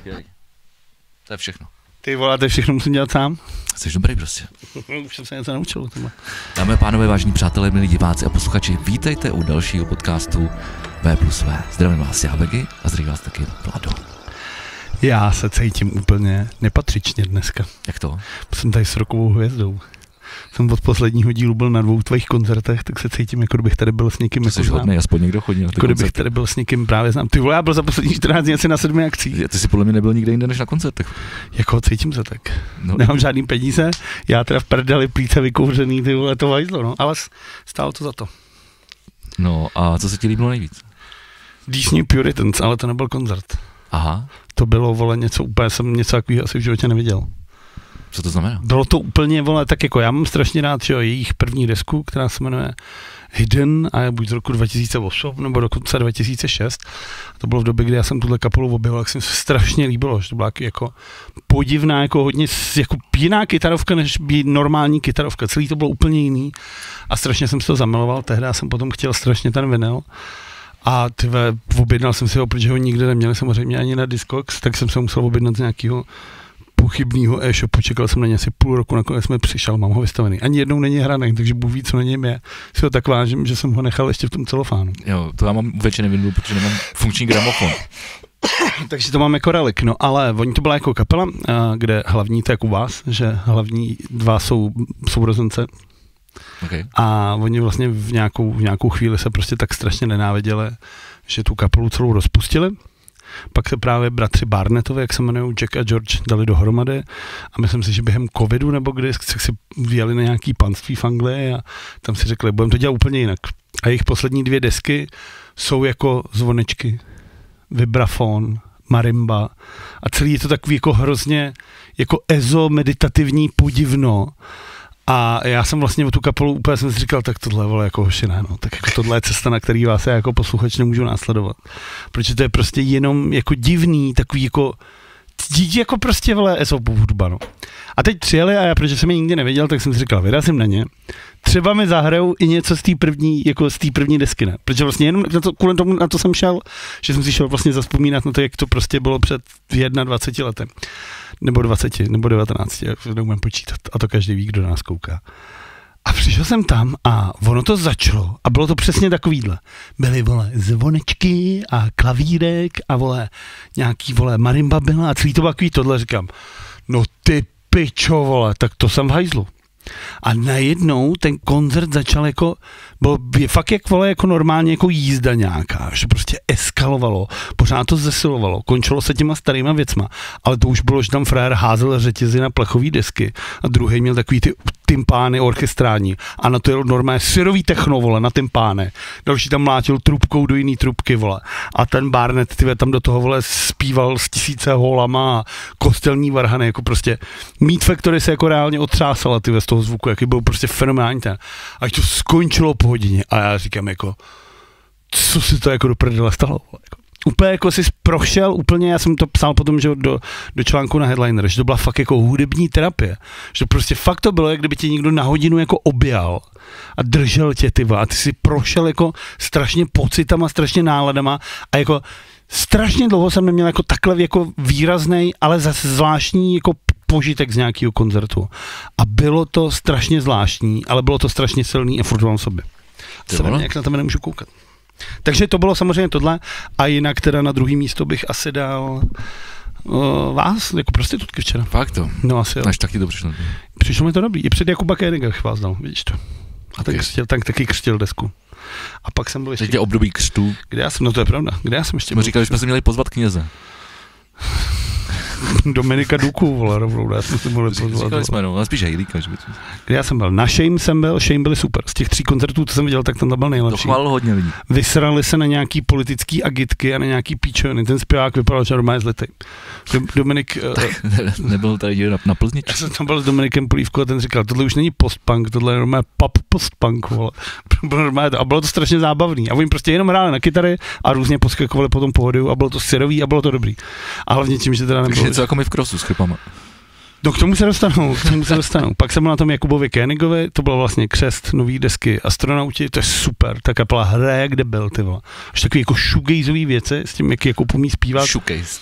skvělý. To je všechno. Ty vole, to všechno musím dělat sám. Jsi dobrý prostě. Už jsem se něco naučil. Dámy a pánové, vážení přátelé, milí diváci a posluchači, vítejte u dalšího podcastu V+V. Zdravím vás, já Begy, a zdraví vás taky Vlado. Já se cítím úplně nepatřičně dneska. Jak to? Jsem tady s rokovou hvězdou. Jsem od posledního dílu byl na 2 tvých koncertech, tak se cítím, jako kdybych tady byl s někým. To jsi hodnej, aspoň někdo chodí na ty jako kdybych tady byl s někým právě znám. Ty vole, já byl za poslední 14 dní asi na 7 akcích. Ty jsi podle mě nebyl nikde jinde než na koncertech. Jako cítím se tak. No. Nemám žádný peníze, já teda v prdeli plíce vykouřený, ty vole, to vajzlo, no. Ale stálo to za to. No a co se ti líbilo nejvíc? These New Puritans, ale to nebyl koncert. Aha. To bylo, vole, něco úplně, jsem něco takového asi v životě neviděl. Co to znamená? Bylo to úplně, vole, tak jako já mám strašně rád, že jo, jejich první desku, která se jmenuje Hidden a je buď z roku 2008 nebo dokonce 2006. To bylo v době, kdy já jsem tuhle kapelu objevil, tak se mi strašně líbilo, že to byla jako podivná, jako hodně jako jiná kytarovka než normální kytarovka. Celý to bylo úplně jiný a strašně jsem se to zamiloval. Tehdy jsem potom chtěl strašně ten vinyl. A objednal jsem si ho, protože ho nikde neměli samozřejmě ani na Discogs, tak jsem se musel objednat z nějakého pochybného e-shopu, čekal jsem na ně asi půl roku, nakonec jsme přišel, mám ho vystavený. Ani jednou není hraný, takže Bůh ví, co na něm je. Si ho tak vážím, že jsem ho nechal ještě v tom celofánu. Jo, to já mám většinou vinylu, protože nemám funkční gramofon. Takže to mám jako relik, no ale oni to byla jako kapela, kde hlavní, to je jako u vás, že hlavní dva jsou sourozence. Okay. A oni vlastně v nějakou chvíli se prostě tak strašně nenáviděli, že tu kapelu celou rozpustili. Pak se právě bratři Barnettovi, jak se jmenují, Jack a George, dali dohromady a myslím si, že během covidu nebo kdy si vyjeli na nějaký panství v Anglii a tam si řekli, budeme to dělat úplně jinak. A jejich poslední 2 desky jsou jako zvonečky, vibrafon, marimba a celý je to takový jako hrozně jako meditativní podivno. A já jsem vlastně o tu kapelu úplně jsem si říkal, tak tohle vole jako hoši ne, no. Tak jako tohle je cesta, na který vás já jako posluchač nemůžu následovat. Protože to je prostě jenom jako divný, takový jako prostě vole ezopová hudba, no. A teď přijeli a já, protože jsem je nikdy nevěděl, tak jsem si říkal, vyrazím na ně. Třeba mi zahrajou i něco z té první desky, ne? Protože vlastně jenom kvůli tomu na to jsem šel, že jsem si šel vlastně zazpomínat na to, jak to prostě bylo před 21 letem. Nebo 20, nebo 19, jak to neumím počítat. A to každý ví, kdo nás kouká. A přišel jsem tam a ono to začalo a bylo to přesně takovýhle. Byly, vole, zvonečky a klavírek a, vole, nějaký, vole, marimba byla a celý to takový tohle. Říkám, no ty pičo, vole, tak to jsem v hajzlu. A najednou ten koncert začal jako, byl fakt jak, vole, jako normálně jako jízda nějaká, že prostě eskalovalo, pořád to zesilovalo, končilo se těma starýma věcma, ale to už bylo, že tam frajer házel řetězy na plechový desky a druhý měl takový ty tympány orchestrální a na to jel normálně syrový techno, vole, na tympány. Další tam mlátil trubkou do jiný trubky, vole. A ten Barnett, tyve, tam do toho, vole, zpíval s 1000 holama a kostelní varhany, jako prostě Meat Factory se jako reálně otřásala, tyve, z toho zvuku, jaký byl prostě fenomenální ten. Až to skončilo po hodině a já říkám jako, co si to jako do prdele stalo, vole, jako. Úplně jako jsi prošel, úplně, já jsem to psal potom, že do článku na Headliner, že to byla fakt jako hudební terapie, že prostě fakt to bylo, jak kdyby tě někdo na hodinu jako objal a držel tě, a ty si prošel jako strašně pocitama, strašně náladama a jako strašně dlouho jsem neměl jako takhle jako výraznej, ale zase zvláštní jako požitek z nějakého koncertu. A bylo to strašně zvláštní, ale bylo to strašně silný a furt mám sobě. Jak na tebe nemůžu koukat. Takže to bylo samozřejmě tohle a jinak teda na druhý místo bych asi dal vás, jako prostitutky včera. Fakt to? No asi jo. Až taky to přišlo. Přišlo mi to dobrý. I před Jakuba Koeniga vás dal, vidíš to. A okay. Tak taky křtil desku. A pak jsem byl ještě... Teď je období křtu. Kde já jsem, no to je pravda. Kde já jsem ještě byl? Říkali, že jsme si měli pozvat kněze. Dominika Duku, vole, rovnou, já jsme si mohli pozvat. Říkali jsme, no, ale spíš Hejlíka. Kde já jsem byl? Na Shame byli super. Z těch 3 koncertů, co jsem viděl, tak tam byl nejlepší. To chválilo hodně lidí. Vysrali se na nějaký politický agitky a na nějaký píčoviny. Ten zpěvák vypadal, že normálně zletej. Dominik... Nebyl tady na Plzni? Já jsem tam byl s Dominikem Polívkou a ten říkal, tohle už není postpunk, tohle je normálně pop postpunk, vole. A bylo to strašně zábavný. A oni prostě jenom hráli na kytary a různě poskakovali po tom pódiu a bylo to syrový a bylo to dobrý. A hlavně tím, že teda nebylo... něco jako my v Crossu s chrypama. No k tomu se dostanu. Pak jsem byl na tom Jakubovi Koenigovi, to bylo vlastně křest nový desky Astronauti, to je super, ta kapela hraje, kde byl, ty vole. Až takový jako shoegazový věci, s tím, jak Jakub umí zpívat. Shoegaze.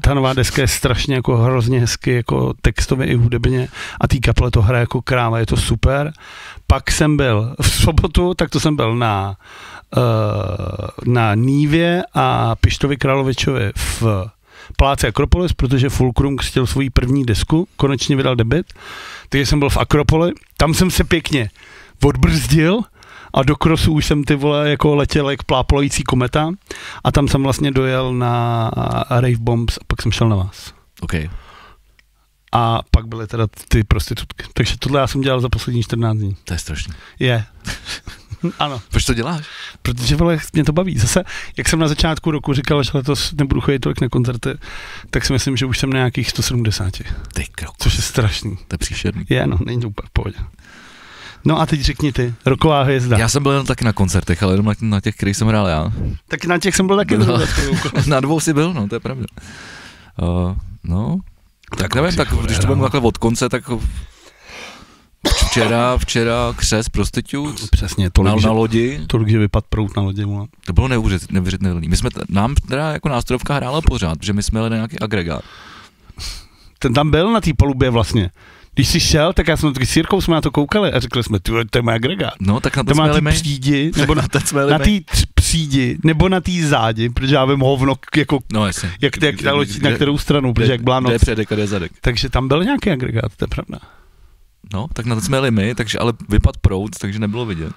Ta nová deska je strašně jako hrozně hezky, jako textově i hudebně a tý kapele to hraje jako kráva, je to super. Pak jsem byl v sobotu, tak to jsem byl na Nívě a Pištovi Královičovi v Paláci Akropolis, protože Fulcrum chtěl svoji první desku, konečně vydal debut, takže jsem byl v Akropoli, tam jsem se pěkně odbrzdil a do krosu už jsem ty vole jako letěl jak plápolající kometa a tam jsem vlastně dojel na Rave Bombs a pak jsem šel na vás. Okay. A pak byly teda ty prostitutky. Takže tohle já jsem dělal za poslední 14 dní. To je strašný. Je. Ano. Proč to děláš? Protože vole, mě to baví. Zase, jak jsem na začátku roku říkal, že letos nebudu chodit tolik na koncerty, tak si myslím, že už jsem na nějakých 170. Ty krok. Což je strašný. To je příšerný. Je, no, není to úplně v pohodě. No a teď řekni ty, roková hvězda. Já jsem byl jen taky na koncertech, ale jenom na těch, kterých jsem hrál já. Tak na těch jsem byl taky. No, na 2 si byl, no, to je pravda. No, tak nevím, tak když to budeme takhle od konce, tak včera křest Prostitutes. Přesně, na lodi. Tolik, že vypad prout na lodi. Mula. To bylo neuvěřitelný. Nám teda jako nástrojovka hrála pořád, že my jsme jeli na nějaký agregát. Ten tam byl na té palubě vlastně. Když jsi šel, tak já jsem s Jirkou jsme na to koukali a řekli jsme, to je můj agregát. No, tak na to jsme jeli my. Přídi, nebo na té přídi, nebo na té zádi, protože já vím hovno, jako, no, jasně. Jak ta loď na kterou stranu, protože jak byla noc. Kde předek a kde zadek. Takže tam byl nějaký agregát, to je pravda. No, tak na to jsme jeli my, takže ale vypad proud, takže nebylo vidět.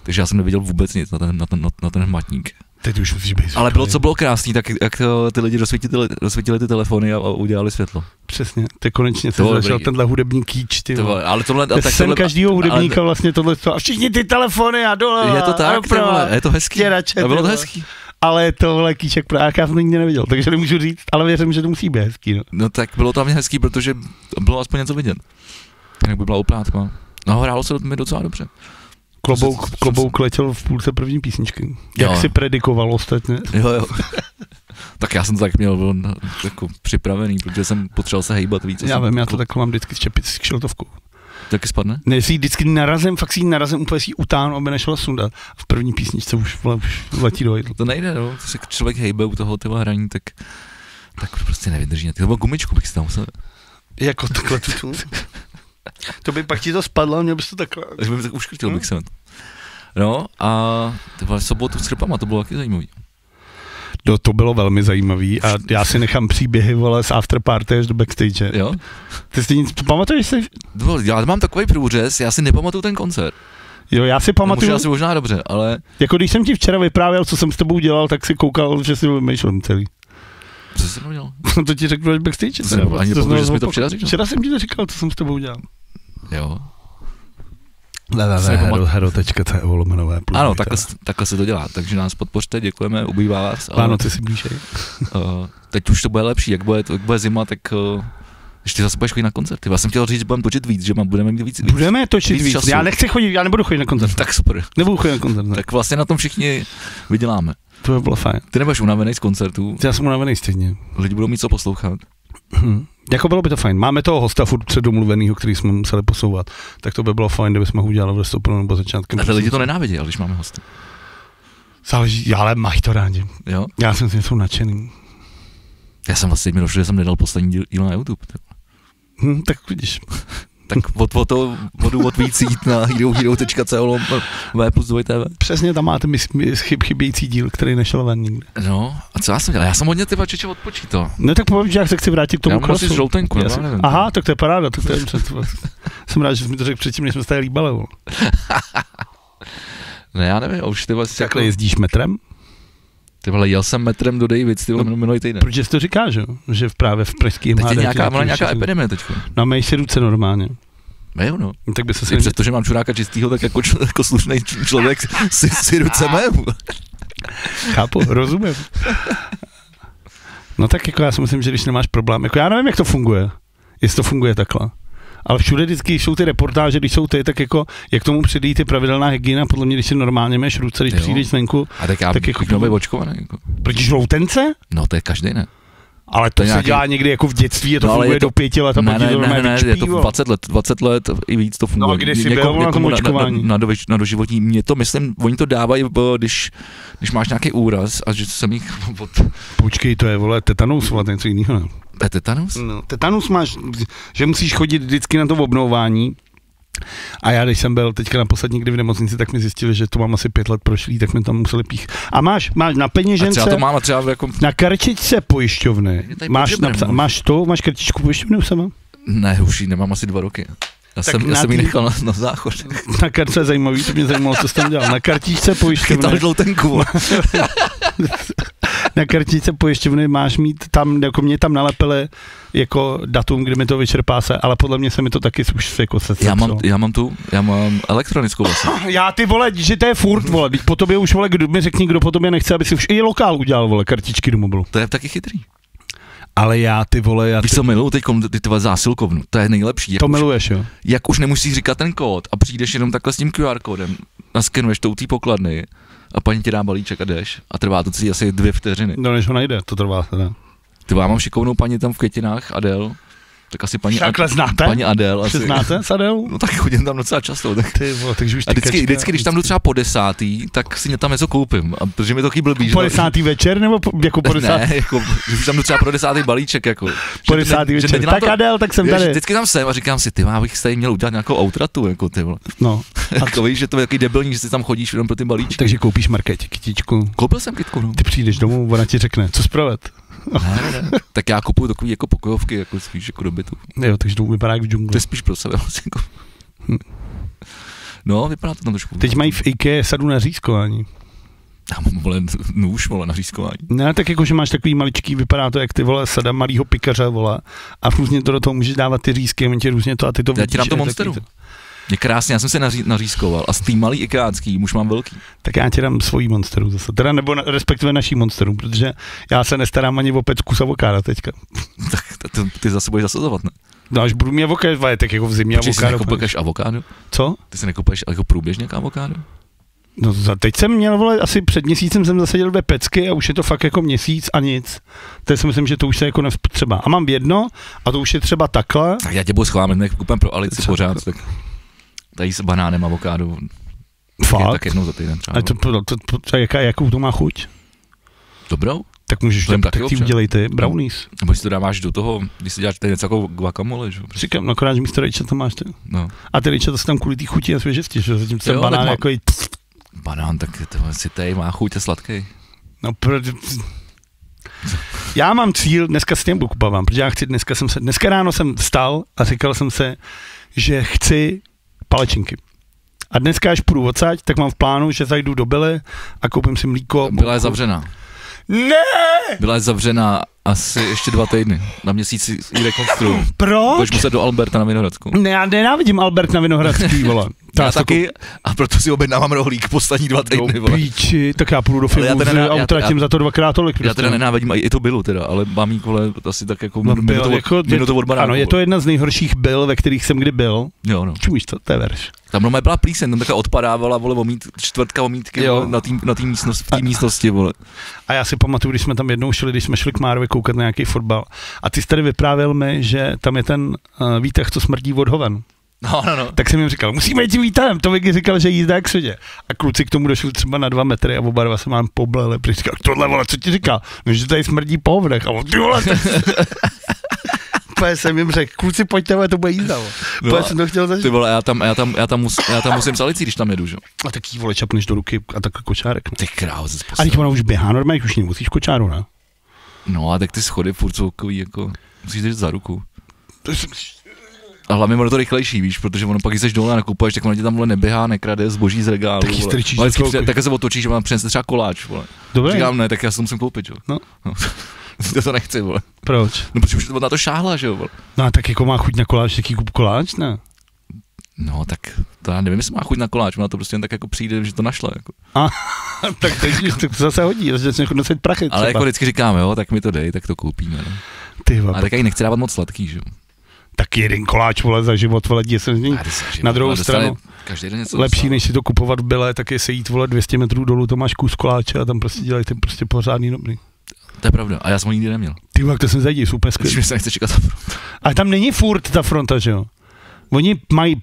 Takže já jsem neviděl vůbec nic na ten hmatník. Teď už musíš být. Ale co bylo krásný, tak jak ty lidi rozsvítili ty telefony a udělali světlo. Přesně, ty konečně se začal tenhle hudební kýč, ty ale tohle, tak sen každýho hudebníka vlastně tohle a všichni ty telefony a dole. Je to tak, je to hezký. A bylo to hezký. Ale tohle kýček právě já jsem nikdy neviděl, takže nemůžu říct, ale věřím, že to musí být hezký. No tak bylo to hlavně hezký, protože bylo aspoň něco vidět. Jak by byla úplátko. No hrálo se mi docela dobře. Klobouk letěl v půlce první písničky. Jak si predikoval ostatně. Jo. Tak já jsem to tak měl jako připravený, protože jsem potřeboval se hejbat víc. Já vím, já to takhle mám vždycky čepit s kšiltovkou. Taky spadne? Ne, si vždycky narazím, úplně si utáhnu, aby nešla sundat. V první písničce už letí do jídla. To nejde, no. Když se člověk hejbe u toho tyhle hraní, tak prostě nevydrží. To bylo gumičku bych si tam musel. Jako takhle tu. To by pak ti to spadlo, měl bys to takhle. Takže bych tak uškrtil bych se. No a tyhle sobotu s chrpama, to bylo taky zajímavý. No, to bylo velmi zajímavý a já si nechám příběhy, vole, z afterparty až do backstage. Jo? Ty si nic pamatuješ si? No, já mám takový průřez, já si nepamatuju ten koncert. Jo, já si pamatuju. Asi možná dobře, ale... Jako když jsem ti včera vyprávěl, co jsem s tebou dělal, tak si koukal, že si vymýšlel celý. Co jsi udělal? To ti řeknu až backstage. Ani nepamatuju, že jsi mi to včera říkal. Včera jsem ti to říkal, co jsem s tebou dělal. Jo. hero.co/. Ano, takhle se to dělá, takže nás podpořte, děkujeme, ubývá vás. Vánoce si blížej. Teď už to bude lepší, jak bude zima, tak když ty zase budeš chodit na koncerty. Já jsem chtěl říct, že budeme točit víc, že budeme mít víc. Budeme točit víc. Času. Já nechci chodit, já nebudu chodit na koncert. Tak super. Nebudu chodit na koncert. Tak vlastně na tom všichni vyděláme. To by bylo fajn. Ty nebudeš unavený z koncertů. Já jsem unavený stejně. Lidi budou mít co poslouchat. Jako bylo by to fajn. Máme toho hosta furt předomluvenýho, který jsme museli posouvat. Tak to by bylo fajn, kdybychom ho udělali v listopadu nebo začátkem. Ale lidi to nenávidí, když máme hosty. Záleží, ale mají to rádi. Jo? Já jsem si jsou nadšený. Já jsem vlastně mi došel, že jsem nedal poslední díl na YouTube. Tak vidíš. Tak od víc jít na hero.co/v+2tv. Přesně, tam máte chybějící díl, který nešel ven nikdy. No, a co já jsem dělal? Já jsem hodně ty Čeče odpočítal. No tak povím, že já se chci vrátit k tomu krosu. Já mám asi žloutenku, nevím. Aha, tak to je paráda. Jsem rád, že jsi mi to řekl předtím, než jsme se tady líbali. Ne, já nevím, už ty vlastně... Takhle jezdíš metrem? Ty vole, jel jsem metrem do Davids, ty vole, minulý týden. Proč jsi to říkáš, že? Že právě v pražském HDP. Teď je nějaká epidemie teďko. No, měj si ruce normálně. Jo, no. Tak by se I přestože mám čuráka čistýho, tak jako slušný člověk si ruce mém. Chápu, rozumím. No tak jako já si myslím, že když nemáš problém, jako já nevím, jak to funguje, jestli to funguje takhle. Ale všude vždycky jsou ty reportáže, když jsou ty, tak jako, jak tomu předjí ty pravidelná hygiena, podle mě, když si normálně máš ruce, když přijdeš zvenku. A tak já tak jako měl být očkovaný. Jako. Proti žloutence? No to je každý, ne? Ale to se dělá někdy jako v dětství, to funguje do 5 let a ne, je to 20 let i víc to funguje. No a kdy jsi byl na tom očkování? Na doživotní, mě to myslím, oni to dávají, když máš nějaký úraz a že jsem jich Počkej, to je, vole, tetanus, vole, něco jiného, ne? Tetanus? No, tetanus máš, že musíš chodit vždycky na to obnovování. A já, když jsem byl teďka naposled někdy v nemocnici, tak mi zjistili, že to mám asi 5 let prošlý, tak mi tam museli pích. A máš na peněžence, a třeba to mám, třeba jako... na kartičce pojišťovny, máš kartičku pojišťovny už sama? Ne, už ji nemám asi 2 roky. Já jsem ji nechal na záchod. Na kartičce je zajímavý, to mě zajímalo, co jsi tam dělal. Na kartičce pojišťovny... Chytal žloutenku. Na kartičce pojišťovny máš mít tam, jako mě tam nalepili jako datum, kdy mi to vyčerpá se, ale podle mě se mi to taky už jako se já mám elektronickou vlastně. Já ty vole, že to je furt, vole, po tobě už, vole, mi řekni, kdo po tobě nechce, aby si už i lokál udělal, vole, kartičky do mobilu. To je taky chytrý. Ale víš co miluju teď ty tvoje zásilkovnu, to je nejlepší. To miluješ, jo? Jak už nemusíš říkat ten kód a přijdeš jenom takhle s tím QR kódem, naskenuješ to u té pokladny a paní ti dá balíček a jdeš a trvá to asi 2 vteřiny. No než ho najde, to trvá teda. Ty já mám šikovnou paní tam v Květinách, Adel, tak asi paní Adel. Asi znáte s Adel? No tak chodím tam docela často. Tak. Ty vole, takže už a vždycky, když tam jdu třeba po 10, tak si tam něco koupím, a protože mi to chybí blbý. Po 10. večer nebo jako po 10? Ne, jako, že už tam jdu třeba pro 10. balíček, jako. Po 10. večer, tak to, Adel, tak jsem tady. Vždycky tam jsem a říkám si, já bych tady měl udělat nějakou outratu, jako ty vole. No. A to víš, že to je takový debilní, že si tam chodíš jenom pro ty balíčky. Takže koupíš market, kytičku. Koupil jsem kytku, no. Ty přijdeš domů, ona ti řekne, co zpravet. Ne. Tak já kupuju takový jako pokojovky, jako spíš jako do bytu. Jo, takže to vypadá jak v džungli. To je spíš pro sebe vlastně. Jako. No, vypadá to tam trošku. Teď mají v IKEA sadu na řízkování. Já mám, vole, nůž, vole, na řízkování. Ne, tak jako, že máš takový maličký, vypadá to jak ty, vole, sada malýho pikaře, vole, a různě to do toho můžeš dávat ty řízky, a ti různě to a ty to vidíš. Já ti dám to Monsteru. Je krásně, já jsem se nařízkoval a z tý malý ikácký už mám velký. Tak já ti dám svojí Monsteru zase, teda nebo respektive naší Monsteru, protože já se nestarám ani o pecku z avokáda teďka. Tak ty zase budeš zasazovat, ne? No až budu mít avokádo, tak jako v zimě avokádo. Ty si nekupuješ avokádo? Co? Ty si nekupuješ jako průběžně avokádo? No teď jsem měl, vole, asi před měsícem jsem zasadil 2 pecky a už je to fakt jako měsíc a nic. To si myslím, že to už se jako nespotřeba. A mám 1 a to už je třeba takhle. Tak já tě budu schválit, nekupím pro Alici pořád, tak tady s banánem avokádo. Fakt? Tak jednou za týden třeba. A jakou to má chuť? Dobrou? Tak můžeš tak ty udělej ty brownies. Nebo si to dáváš do toho, když si děláš tady něco jako guacamole, že? Říkám, akorát, že místo rejče to máš ty. No. A ty rejče to se tam kvůli té chuti a svěžesti, že? Zatím ten banán jako i... Banán, tak to si tady má chuť a sladký. No, já mám cíl, dneska s tím kupávám, protože já chci, dneska ráno jsem vstal a říkal jsem se, že chci palečinky. A dneska, až půjdu odsaď, tak mám v plánu, že zajdu do Bily a koupím si mlíko. Byla je zavřená. Ne! Byla je zavřená asi ještě 2 týdny. Na měsíc ji rekonstruuju. Proč? Budeš muset do Alberta na Vinohradsku. Ne, já nenávidím Albert na Vinohradský, vole. Já taky, a proto si objednávám rohlík poslední 2 týdny, vole. Píči, tak já půjdu do filmu a utratím za to 2krát tolik. Já teda nenávidím i to Bylo teda, ale mám jí, vole, asi tak jako minutu od banáku. Ano, je to jedna z nejhorších byl, ve kterých jsem kdy byl. Jo, no. Čumíš to je verš. Tam normálně byla plíseň, tam takhle odpadávala, vole, čtvrtka omítky na té místnosti, vole. A já si pamatuju, když jsme tam jednou šli, když jsme šli k Márovi koukat na nějaký fotbal. A ty jsi tady vyprávěl mi, že tam je ten výtah, co smrdí od hoven. No. Tak jsem jim říkal, musíme jít tím výtahem, to Vicky říkal, že jízda jak svědě. A kluci k tomu došli třeba na 2 metry a oba 2 se mám pobleli, protože říkal, tohle vole, co ti říkal? No, že tady smrdí po hovnech. A on, ty vole, Úplně jsem jim řekl, kluci pojďte, to bude jízda. No, jsem to chtěl zažít. Ty vole, já tam musím s Alicí, když tam jedu, že? A taky vole čapneš do ruky a takhle kočárek. Ty král, ze a teď ona už běhá normálně, už nemusíš kočáru, ne? No a tak ty schody furt jsou takový, jako, musíš držet za ruku. A hlavně ono to rychlejší, víš, protože ono pak, když jsi dole a nakupuješ, tak ono ti tam vole neběhá, nekrade zboží z regálu. Tak se otočíš, že mám přinést třeba koláč, vole. Dobré. Říkám, ne, tak já si to musím koupit, jo. No. To nechci, vole. Proč? No, protože už na to šáhla, že jo, vole. No a tak jako má chuť na koláč, jaký kup koláč, ne? No, tak to já nevím, jestli má chuť na koláč, ona to prostě jen tak jako přijde, že to našla, jako. Tak to zase hodí, začne nosit prachy třeba. Ale jako vždycky říkáme, jo, tak mi to dej, tak to koupíme, no. A tak já jí nechci dávat moc sladký, že jo. Tak jeden koláč, vole, za život, vole, dě se z ní. Na druhou stranu, lepší, než si to kupovat v Byle, tak je se jít, vole, 200 metrů dolů, to máš kus koláče a tam prostě dělají ten prostě pořádný dobrý. To je pravda, a já jsem ho nikdy neměl. Ty jak to jsem zajímavý, super skvělý. Když mi se nechce čekat ta fronta. Ale tam není furt ta fronta, že jo?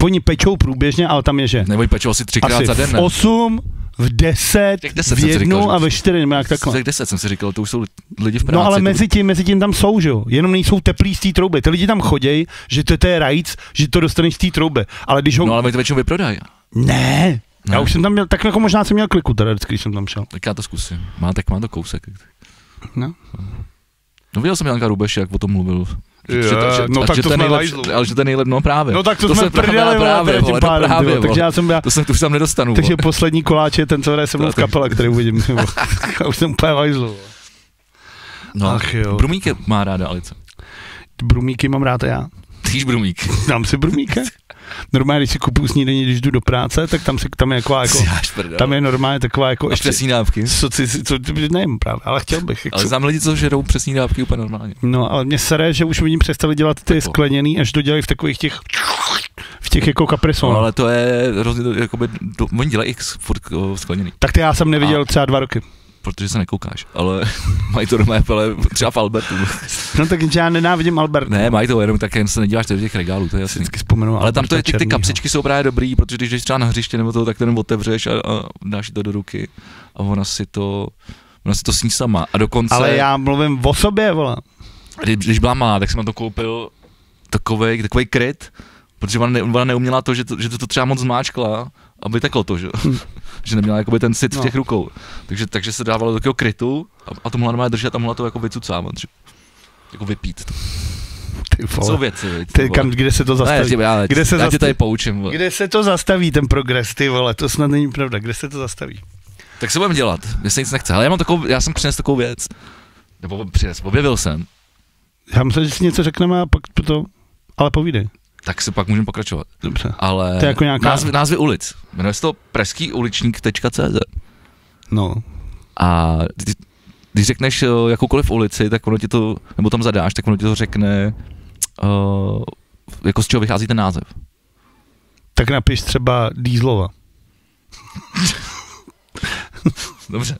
Oni pečou průběžně, ale tam je, že? Nebo pečou asi 3krát za den, v 8, v 10, v 1 a ve 4, nebo jak takhle. V 10 jsem si říkal, to už jsou lidi v práci. No ale mezi tím tam jsou, že jo? Jenom nejsou teplý z té trouby. Ty lidi tam chodějí, že to je rajc, že to dostaneš z té trouby. Ale když ho... No ale my to většinou vyprodají. Ne. Já už jsem tam měl, tak jako možná jsem měl kliku teda, když jsem tam šel. Tak já to zkusím. Má to kousek. No. No viděl jsem Janka Rubeše, jak o tom mluvil. No tak to jsme nejlepší, ale že to je nejlepší, no právě. No tak to jsme prdeli, právě, takže já jsem... To už tam nedostanu. Takže poslední koláč je ten, co hraje se mnou v kapele, který uvidím. Já už jsem úplně hajzlu. No, ach jo. Brumíky má ráda Alice. Brumíky mám rád já. Týž brumík. Dám si brumíka. Normálně, když si kupuju snídaní, když jdu do práce, tak tam je jako tam je normálně taková jako ještě přesní dávky. Co nevím právě, ale chtěl bych. Ale znám lidi, co žerou přesní dávky úplně normálně. No, ale mě sere, že už oni přestali dělat ty skleněný, až to dělají v takových těch jako kaprisonách. No, ale to je hrozně, jakoby, oni dělají jich furt skleněný. Tak to já jsem neviděl třeba 2 roky. Protože se nekoukáš, ale mají to doma třeba v Albertu. No tak já nenávidím Albert. Ne, mají to, jenom tak jen se nedíváš do těch regálů, to je jasný. Vždycky vzpomenu. Ale tam to je, ty kapsičky jsou právě dobrý, protože když jdeš třeba na hřiště nebo to, tak ten otevřeš a dáš to do ruky a ona si to sní sama. A dokonce... Ale já mluvím o sobě, vole. Když byla malá, tak jsem na to koupil takovej kryt, protože ona neuměla to, že to třeba moc zmáčkla, aby teklo to, že? Že neměla jakoby ten cit v těch rukou. Takže se dávalo do takového krytu a to mohla normálně držet a mohla to jako vycucávat, jako vypít to. Jsou věci, kde se to zastaví? Já tě tady poučím. Vole. Kde se to zastaví, ten progres, ty vole, to snad není pravda, kde se to zastaví? Tak se budeme dělat, mě se nic nechce, ale já jsem přinesl takovou věc, nebo objevil jsem. Já myslím, že si něco řekneme a pak to, ale povídej. Tak se pak můžeme pokračovat. Dobře. Ale to je jako nějaká... názvy ulic. Jmenuje se to pražskýuličník.cz. No. A když řekneš jakoukoliv ulici, tak ono ti to, nebo tam zadáš, tak ono ti to řekne, jako z čeho vychází ten název. Tak napiš třeba Dýzlova. Dobře.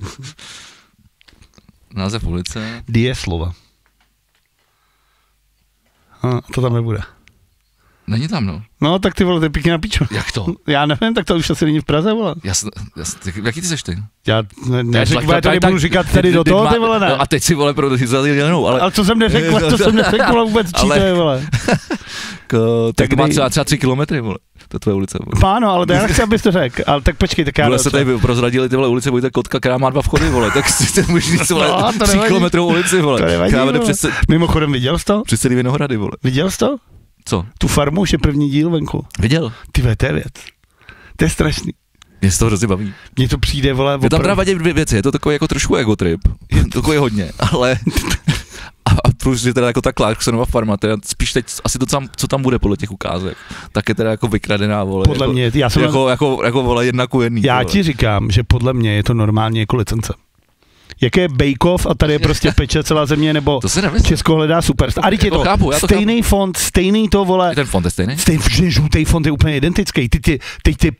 Název ulice. Dieslova. To tam nebude. Není tam, no. No, tak ty vole, to je pěkně na píču. Jak to? Já nevím, tak to už asi není v Praze, vole. Jaký ty seš ty? Já to nebudu říkat tady do toho, ty vole, ne. No a teď si, vole, pro dělenou, ale... Ale co jsem neřekl, vůbec číte, vole. Tak má třeba 3 kilometry, vole. To je tvoje ulice. Páno, ale to já nechci, abys to řekl, ale tak počkej, tak já... Vole se tady prozradili ty vole ulice Vojta Kotka, která má 2 vchody, vole, tak si to můžeš říct, vole, 3 kilometrovou ulici, vole. To nevadí, vole. Mimochodem, viděl jsi to? Přes celý Vinohrady, vole. Viděl jsi to? Co? Tu farmu už je první díl venku. Viděl? Ty to je věc. To je strašný. Mě se to hrozně baví. Mně to přijde, vole, mě tam teda vadí 2 věci, je to takový jako trošku egotrip, takový hodně, ale a plus, že teda jako ta Clarksonova farma, teda spíš teď asi to, co tam bude podle těch ukázek, tak je teda jako vykradená, vole. Podle mě, já jsem jako vole 1:1. Já vole. Ti říkám, že podle mě je to normálně jako licence. Jak je Bejkov a tady je prostě peče celá země, nebo Česko hledá superstar. A teď je to stejný fond, stejný to, vole. Ten fond je stejný? Žlutý fond je úplně identický. Teď ty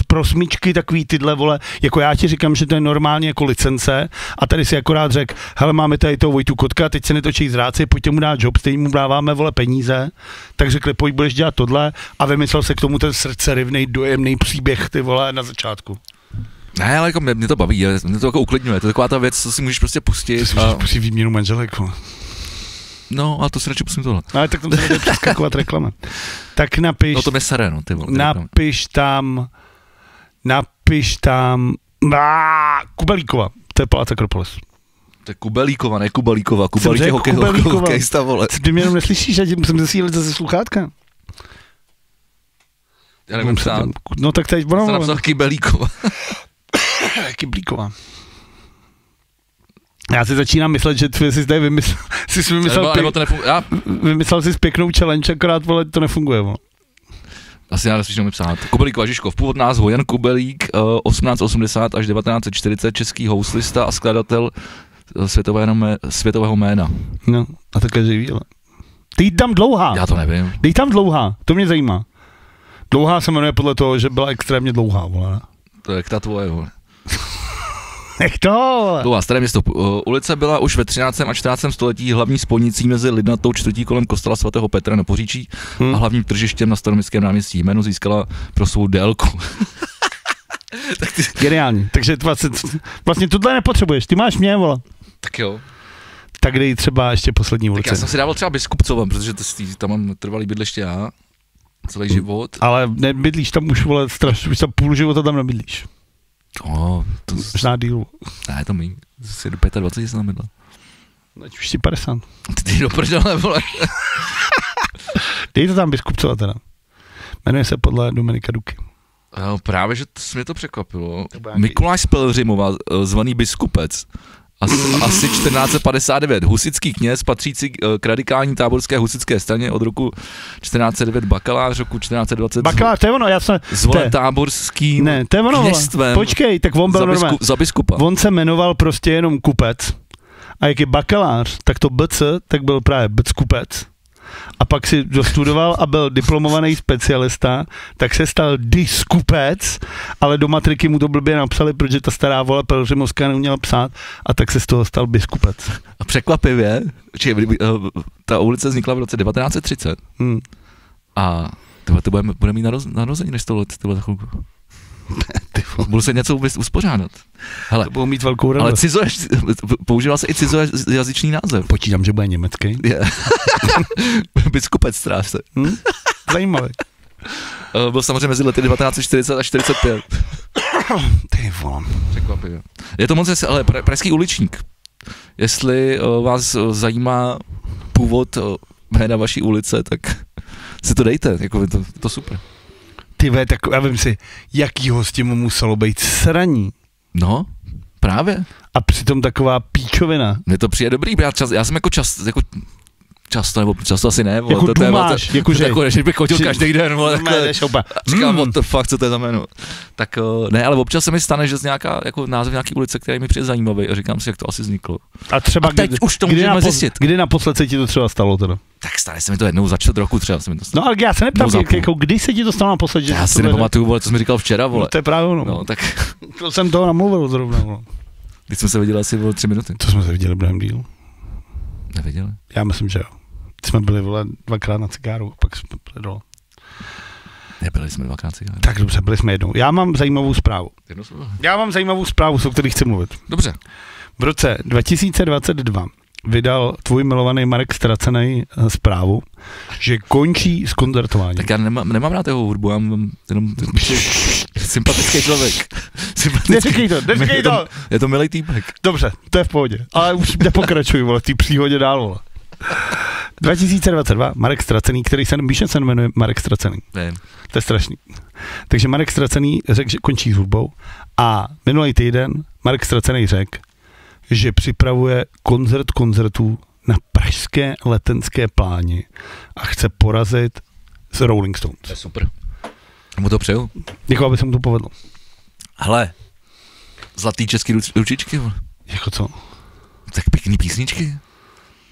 prosmičky takový tyhle, vole, jako já ti říkám, že to je normálně jako licence a tady si akorát řekl, hele, máme tady toho Vojtu Kotka, teď se netočí zráci, pojďte mu dát job, stejně mu dáváme, vole, peníze, tak řekli, pojď, budeš dělat tohle a vymyslel se k tomu ten srdcerivnej, dojemný příběh, ty vole, na začátku. Ne, ale jako mě to baví, mě to jako uklidňuje, to je taková ta věc, co si můžeš prostě pustit. To si můžeš pustit výměnu manželek. No, a to si radši pustím tohle. Ale tak tam se bude přeskakovat reklama. Tak napiš... No to mě sere, no, ty vole. Napiš tam... Kubelíkova, to je Palác Akropolis. To je Kubelíkova, ne Kubalíkova. Kubalík je hokejista, vole. Ty mě jenom neslyšíš, já musím zasílit zase sluchátka. Já nevím psát. No tak teď... Jsem napsal Kybelíkova. Kyblíková. Já si začínám myslet, že ty jsi tady vymyslel jsi pěknou challenge, akorát, vole, to nefunguje. Vole. Asi já neslyším psát. Kubelíkova Žižkov, původ názvu Jan Kubelík, 1880 až 1940, český houslista a skladatel světového jména. No, a také živý, ale. Dej tam dlouhá. Já to nevím. Dej tam dlouhá, to mě zajímá. Dlouhá se jmenuje podle toho, že byla extrémně dlouhá, vole. To je jak ta tvoje, vole. Nech to! To staré město. Ulice byla už ve 13. a 14. století hlavní spojnicí mezi lidnatou čtvrtí kolem kostela svatého Petra na Poříčí a hlavním tržištěm na Staroměstském náměstí. Jméno získala pro svou délku. Geniální. Takže vlastně tohle nepotřebuješ, ty máš mě, vole. Tak jo. Tak dej třeba ještě poslední ulice. Tak já jsem si dával třeba Biskupcovem, protože tam mám trvalý bydliště já. Celý život. Ale nebydlíš tam už, vole, už tam půl života tam nebydlíš. To možná dílu. Ne, to mi. Jsi do 25 jsem tam bydlel. Teď už si 50. Ty do prdele, vole. Dej to tam Biskupcova teda. Jmenuje se podle Dominika Duky. No, právě, že mě to překvapilo. Mikuláš z Pelhřimova, zvaný Biskupec. Asi 1459. Husický kněz, patřící k radikální táborské husické straně od roku 1409, bakalář roku 1420. Bakalář, to je ono, jasně. Zvolen táborským kněstvem. Počkej, tak on byl za biskupa. On se jmenoval prostě jenom kupec. A jak je bakalář, tak to BC, tak byl právě biskupec. A pak si dostudoval a byl diplomovaný specialista, tak se stal biskupec, ale do matriky mu to blbě napsali, protože ta stará vole pelhřimovská neuměla psát, a tak se z toho stal biskupec. A překvapivě, ta ulice vznikla v roce 1930. A to bude mít narozeniny 100 let, tyhle za chvilku. Budu se něco uspořádat. Hele, to budou mít velkou radost. Ale používal se i cizojazyčný název. Počítám, že bude německý. Biskupec strážce. Zajímavý. Byl samozřejmě mezi lety 1940 a 45. Ty vole. Překvapivě. Je to moc, ale pražský uličník. Jestli vás zajímá původ jména vaší ulice, tak si to dejte, jako je to super. Tyve, tak já vím si, jakýho s tím muselo být sraní. No, právě. A přitom taková píčovina. Mně to přijde dobrý, já jsem jako často asi ne, jako to dumáš, jakože bych chodil každý den, vole, takhle, říkám, what the fuck, co to je za jméno. Tak ne, ale občas se mi stane, že z nějaká, jako název nějaký ulice, který mi přijde zajímavý a říkám si, jak to asi vzniklo. A třeba teď už to můžeme zjistit. Kdy naposled se ti to třeba stalo teda? Tak stane se mi to jednou za 4 roku třeba se mi to stalo. No ale já se neptám, jako kdy se ti to stalo naposled? Já si nepamatuju, vole, co jsi mi říkal včera, vole. No, to je právě ono. No, tak to jsem toho namluvil zrovna, vole. Když jsme se viděli asi 3 minuty. To jsme se viděli během dílu. Neviděli? Já myslím, že jo. Jsme byli, vole, 2krát na cigáru, pak jsme byli dole. Nebyli jsme 2krát cigáru. Tak dobře, byli jsme jednou. Já mám zajímavou zprávu. O které chci mluvit. Dobře. V roce 2022 vydal tvůj milovaný Marek Stracenej zprávu, že končí s koncertováním. Tak já nemám rád jeho hudbu, já mám jenom sympatický člověk. Neříkej to. Je to milý týpek. Dobře, to je v pohodě. Ale už nepokračuj, vole, v té příhodě dál, vole. 2022, Marek Stracený, který se jmenuje Marek Stracený. Vím. To je strašný. Takže Marek Stracený řekl, že končí s hudbou, a minulý týden Marek Stracený řekl, že připravuje koncert koncertů na pražské Letenské pláni a chce porazit s Rolling Stones. To je super. Mu to přeju. Děkuji, aby se mu to povedlo. Hele, zlatý český ručičky. Jako co? Tak pěkný písničky.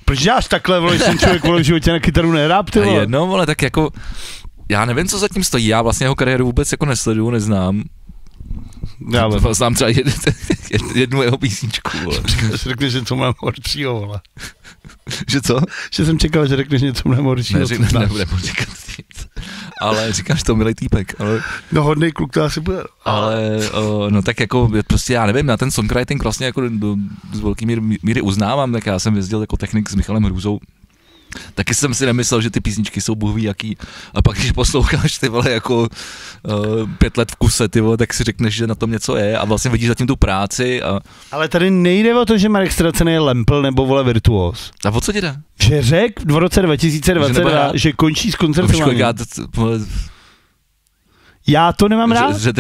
Proč děláš takhle, vole, jsem člověk, vole, v životě na kytaru nehrál, ty vole. Jedno, vole, tak jako, já nevím, co zatím stojí, já vlastně jeho kariéru vůbec jako nesleduju, neznám. Já znám třeba jednu jeho písničku, vole. Řekneš něco mnohem horšího, vole. Že co? Že jsem čekal, že řekneš něco mnohem horšího. Nebudu říkat nic. Ale říkáš to, milý týpek. Ale, no hodnej kluk to asi bude. Ale no tak jako prostě já nevím, na ten songwriting vlastně jako z velký míry uznávám, tak já jsem jezdil jako technik s Michalem Hrůzou. Taky jsem si nemyslel, že ty písničky jsou bohví jaký, a pak když posloucháš ty vole jako 5 let v kuse, ty vole, tak si řekneš, že na tom něco je a vlastně vidíš zatím tu práci. Ale tady nejde o to, že Marek Stracený je lempl nebo vole virtuos. A o co ti jde? Že řekl v roce 2022, že končí s koncertováním. Já to nemám rád. Že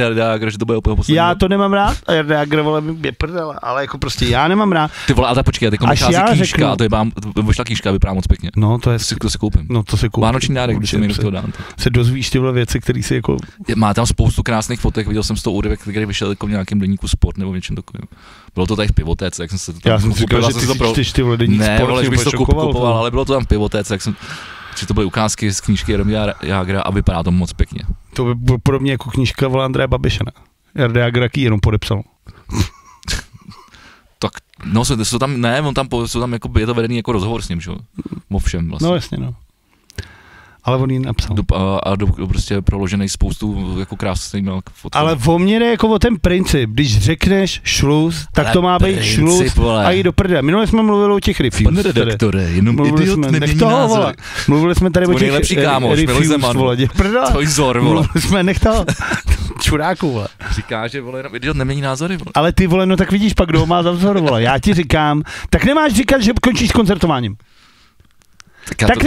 to bude úplně poslední. Já to nemám rád a Jarda Jager, vole, je prdele, ale jako prostě já nemám rád. Ty vole, ale počkej, teď vychází knížka, a to je vyšla knížka a vypadá moc pěkně. No, to je. To si koupím. No, to si koupím. Vánoční dárek, když se mi do toho dám. Se dozvíš tyhle věci, které si jako. Má tam spoustu krásných fotek, viděl jsem z toho úryvek, který vyšel jako v nějakém deníku Sport nebo něčem takovým. Bylo to tady v Pivotéce, jak jsem se to tam. Já jsem si říkal, že ty čteš ty deník Sport. Ne, vole, že bych to kupoval, ale bylo to tam v Pivotéce, jak jsem. Že to byly ukázky z knížky Jaromíra Jágra a vypadá to moc pěkně. To by bylo podobně jako knížka vole Andreje Babiše, ne? Jarda Jágra, jaký jenom podepsal. No, jsou tam, ne, jsou tam jako, je to vedený jako rozhovor s ním, že jo? O všem vlastně. No jasně, no. Ale on ji napsal. A prostě proložený spoustu jako krásných fotků. Ale o mě jde jako o ten princip, když řekneš šluz, tak ale to má být šluz a jít do prdele. Minule jsme mluvili o těch reviews. Pane redaktore, jenom idiot nemění názory. Mluvili jsme tady o těch nejlepší kámoš, reviews, vole. Tvoj vzor, vole. Mluvili jsme, nech to, čuráku, vole. Říká, že vole, jenom idiot nemění názory, vole. Ale ty, vole, no tak vidíš pak, kdo má za vzor, vole. Já ti říkám, tak nemáš říkat, že končíš s koncertováním. Tak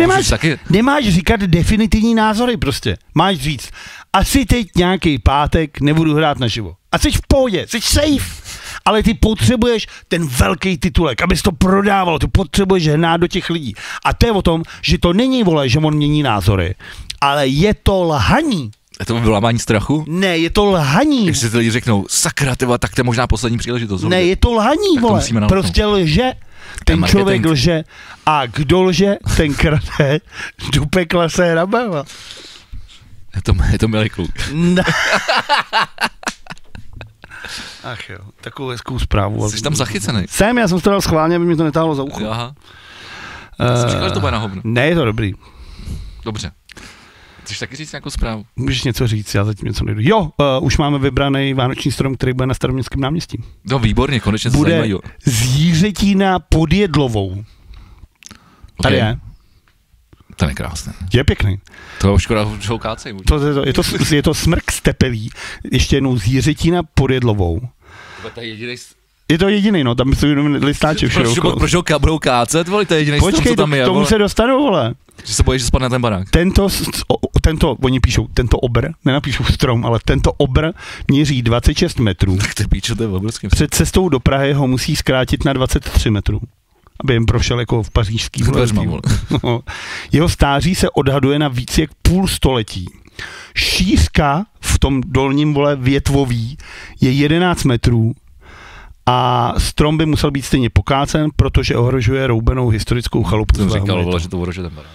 nemáš říkat definitivní názory prostě. Máš říct, asi teď nějaký pátek nebudu hrát naživo. A jsi v pohodě, jsi safe. Ale ty potřebuješ ten velký titulek, abys to prodával, ty potřebuješ hnát do těch lidí. A to je o tom, že to není, vole, že on mění názory, ale je to lhaní. Je to vyvolávání strachu? Ne, je to lhaní. Když si ty lidi řeknou, sakra, tyva, tak to je možná poslední příležitost. Ne, je to lhaní, vole, prostě lže. Ten člověk lže a kdo lže, ten krade, do pekla se hrabe. Je to milý kluk. Ach jo, takovou hezkou zprávu. Jsi tam zachycený. Já jsem to dal schválně, aby mi to netáhlo za ucho. Aha. Jsi říkal, že to bude na hovno. Ne, je to dobrý. Dobře. Chceš taky říct nějakou zprávu? Můžeš něco říct, já zatím něco nejdu. Jo, už máme vybraný vánoční strom, který bude na Staroměstském náměstí. No výborně, konečně se zajímají. Bude zvířetína pod Jedlovou. Okay. Tady je. To je krásné. Je pěkný. To je škoda, že ho kácej. Je to smrk stepelý. Ještě jednou zvířetína pod Jedlovou. To je jediný... Je to jediný, no, tam jsou jenom listáče všeho. Proč ho budou kácet, vole, to je jediný strom, co tam je. Počkej, k tomu se dostanu, vole. Že se bojíš, že spadne ten barák. Oni píšou, tento obr, nenapíšou strom, ale tento obr měří 26 metrů. Tak to píčo, to je obrovský. Před cestou do Prahy ho musí zkrátit na 23 metrů, aby jim prošel jako v pařížský. No. Jeho stáří se odhaduje na víc jak půl století. Šířka v tom dolním, vole, větvový je 11 metrů. A strom by musel být stejně pokácen, protože ohrožuje roubenou historickou chalupu. Jsem říkal, vole, že to ohrožuje ten barák.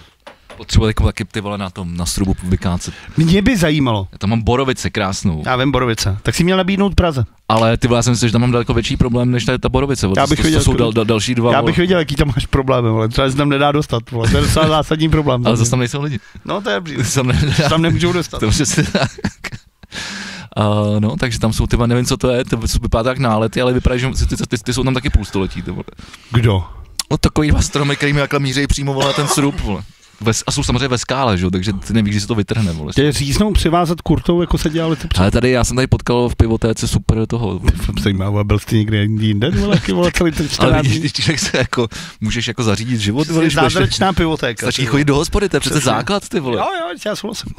Potřebuje taky ty vole na strubu vykácet. Mě by zajímalo. Já tam mám borovice krásnou. Já vím borovice. Tak si měl nabídnout Praze. Ale ty vole, já jsem si, že tam mám daleko větší problém, než ta borovice. Já bych to jsou další dva. Já bych věděl, jaký tam máš problém, ale třeba se tam nedá dostat. Vole. To je docela zásadní problém. Ale zase tam nejsou lidi. No to je dobrý. Tam nemůžou dostat. No, takže tam jsou tyva, nevím, co to je, to vypadá tak nálety, ale vypadá, že ty jsou tam taky půl století. Kdo? No takový dva stromy, který mi takhle mířejí přímo, vole, ten srub, vole. A jsou samozřejmě ve skále, že? Takže ty nevíš, že se to vytrhne, vole. Tě říznou přivázat kurtou, jako se dělali ty Ale tady, já jsem tady potkal v pivotéce super toho. Zajímavé, byl jsi někde jinde, vole, celý ten 14 Ale když se jako, můžeš jako zařídit život, vole. Zázračná pivotéka. Stačí chodit do hospody, to je přece základ, ty vole. Jo, já souhlasím.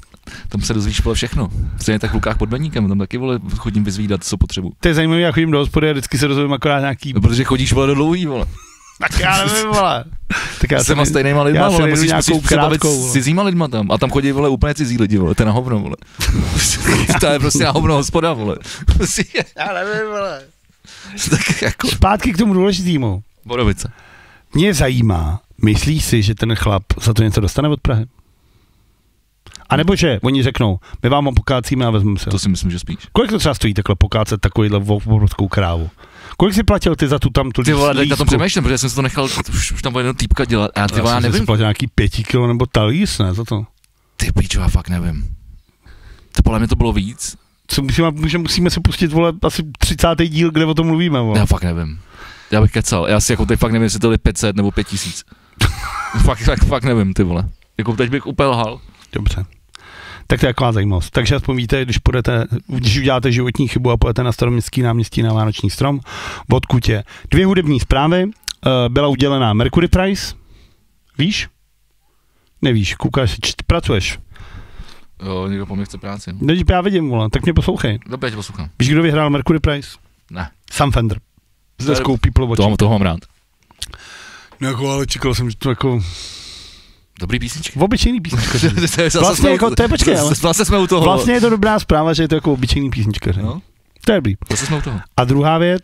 Tam se dozvíš, vole, všechno. Stejně tak v Lukách pod Beníkem, tam taky, vole, chodím vyzvídat, co potřebuji. To je zajímavé, já chodím do hospody a vždycky se dozvím akorát nějaký. No, protože chodíš, vole, do dlouhý, vole. Tak já nevím, vole. Tak já jsem stejnýma lidma, vole, musíš se bavit s cizíma lidma tam. A tam chodí, vole, úplně cizí lidi, vole, to je na hovno, vole. To je prostě na hovno hospoda, vole. Já nevím, vole. Tak jako... Zpátky k tomu důležitýmu. Borovice. Mě zajímá, myslíš si, že ten chlap za to něco dostane od Prahy? A nebo že oni řeknou, my vám ho pokácíme a vezmeme se. To si myslím, že spíš. Kolik to třeba stojí takhle pokácet takovýhle obrovskou krávu? Kolik jsi platil ty za tu tam tu Ty vole, tak na tom přemýšlím, protože jsem si to nechal, už tam byl jeden týpka dělat. A ty vole, já nevím. Jsi platil nějaký 5 kilo nebo talíř, ne, za to? Ty píčo, já fakt nevím. To podle mě to bylo víc. Co musíme se pustit, vole, asi 30. díl, kde o tom mluvíme, vole. Já fakt nevím. Já bych kecal. Já si jako teď fakt nevím, jestli to je 500 nebo 5000. fakt nevím, ty vole. Jako teď bych úplně lhal. Dobře. Tak to je taková zajímavost. Takže aspoň víte, když uděláte životní chybu a půjdete na Staroměstský náměstí na Vánoční strom, odkud je 2 hudební zprávy, byla udělená Mercury Prize, víš? Nevíš, koukáš, pracuješ. Jo, někdo po mně chce práci. No, já vidím, vole, tak mě poslouchej. Dobře, já tě poslouchám. Víš, kdo vyhrál Mercury Prize? Ne. Sam Fender. S deskou People Watching. Toho mám rád. No jako, ale čekal jsem, že to jako... Dobrý písničky. Obyčejný písničkaři. Vlastně jako, to je počkej, vlastně jsme u toho. Vlastně je to dobrá zpráva, že je to jako obyčejný písničkaři. No? To je dobrý. Vlastně jsme u toho. A druhá věc,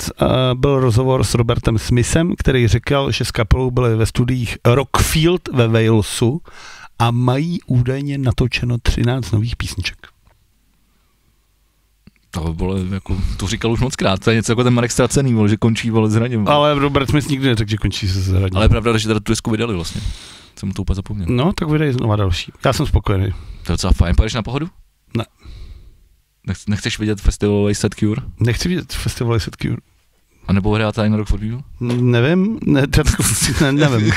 byl rozhovor s Robertem Smithem, který řekl, že s kapelou byli ve studiích Rockfield ve Walesu a mají údajně natočeno 13 nových písniček. To by bylo, jako, to říkal už moc krát, to je něco jako ten Marek Ztracený, vole, že končí, vole, zraněm. Ale Robert Smith nikdy neřekl, že končí se zraněm. Ale je pravda, že teda tu desku vydali vlastně. Jsem to úplně zapomněl. No, tak vydej znova další. Já jsem spokojený. To je docela fajn. Pojedeš na Pohodu? Ne. Nechceš vidět festivalový Set Cure? Nechci vidět festivalový Set Cure. A nebo hrát tady na Rock for People? Nevím, nevím.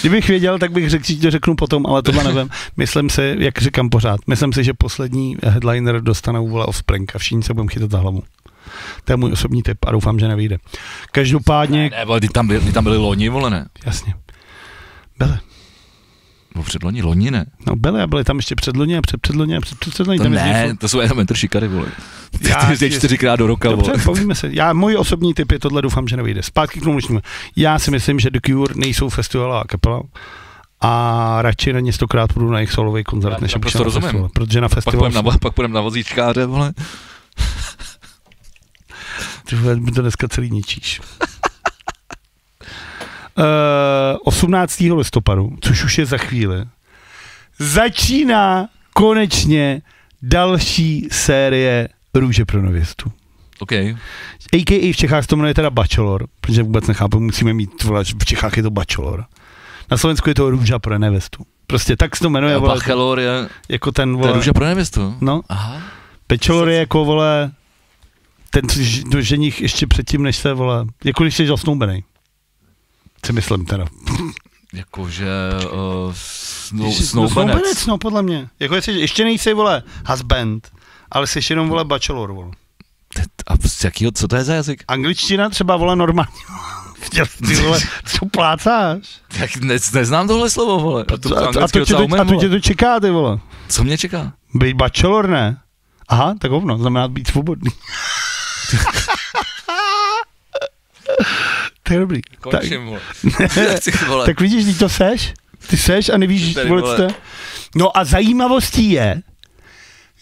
Kdybych věděl, tak bych řekl, že to řeknu potom, ale tohle nevím. Myslím si, jak říkám pořád, myslím si, že poslední headliner dostane vole Offspring a všichni se budeme chytat za hlavu. To je můj osobní tip a doufám, že nevyjde. Každopádně... Ne, ty tam byli loni, vole, ne? Jasně. Byli. No předloni, loni ne. No byli tam ještě předloni a předloni a předloni. To ne, to jsou jenom mentor šikary, vole. Ty 4krát do roka, dobře, vole. povíme se. Můj osobní tip je tohle, doufám, že nevyjde. Zpátky k tomu dnešnímu. Já si myslím, že The Cure nejsou festivalová kapela a radši na ně 100krát půjdu na jejich solový koncert, než prostě na festival. Protože na festival... Pak půjdem na vozíčkáře, vole. Ty vole, mi to dneska celý ničíš. 18. listopadu, což už je za chvíli, začíná konečně další série Růže pro nevěstu. OK. A.k.a. v Čechách to jmenuje teda Bachelor, protože vůbec nechápu, musíme mít, vole, v Čechách je to Bachelor. Na Slovensku je to Růža pro nevěstu. Prostě tak se to jmenuje. Bachelor je jako ten, vole. To je Růža pro nevěstu? No. Aha. Bachelor je jako, vole, ten ženich ještě předtím, než se, vole, jako když jsi zasnoubenej. Si myslím teda. Jakože snoubenec, no podle mě. Jako jestli ještě nejsi, vole, husband, ale jsi jenom, vole, bachelor, vole. A z jakýho, co to je za jazyk? Angličtina třeba, vole, normálně. Ty, vole, co plácáš? Tak neznám tohle slovo, vole. A to tě to čeká, ty, vole. Co mě čeká? Být bachelor, ne? Aha, tak hovno, znamená být svobodný. To je dobrý. Končím, vole. Tak vidíš, když to seš? Ty seš a nevíš, vole, co to je? No a zajímavostí je,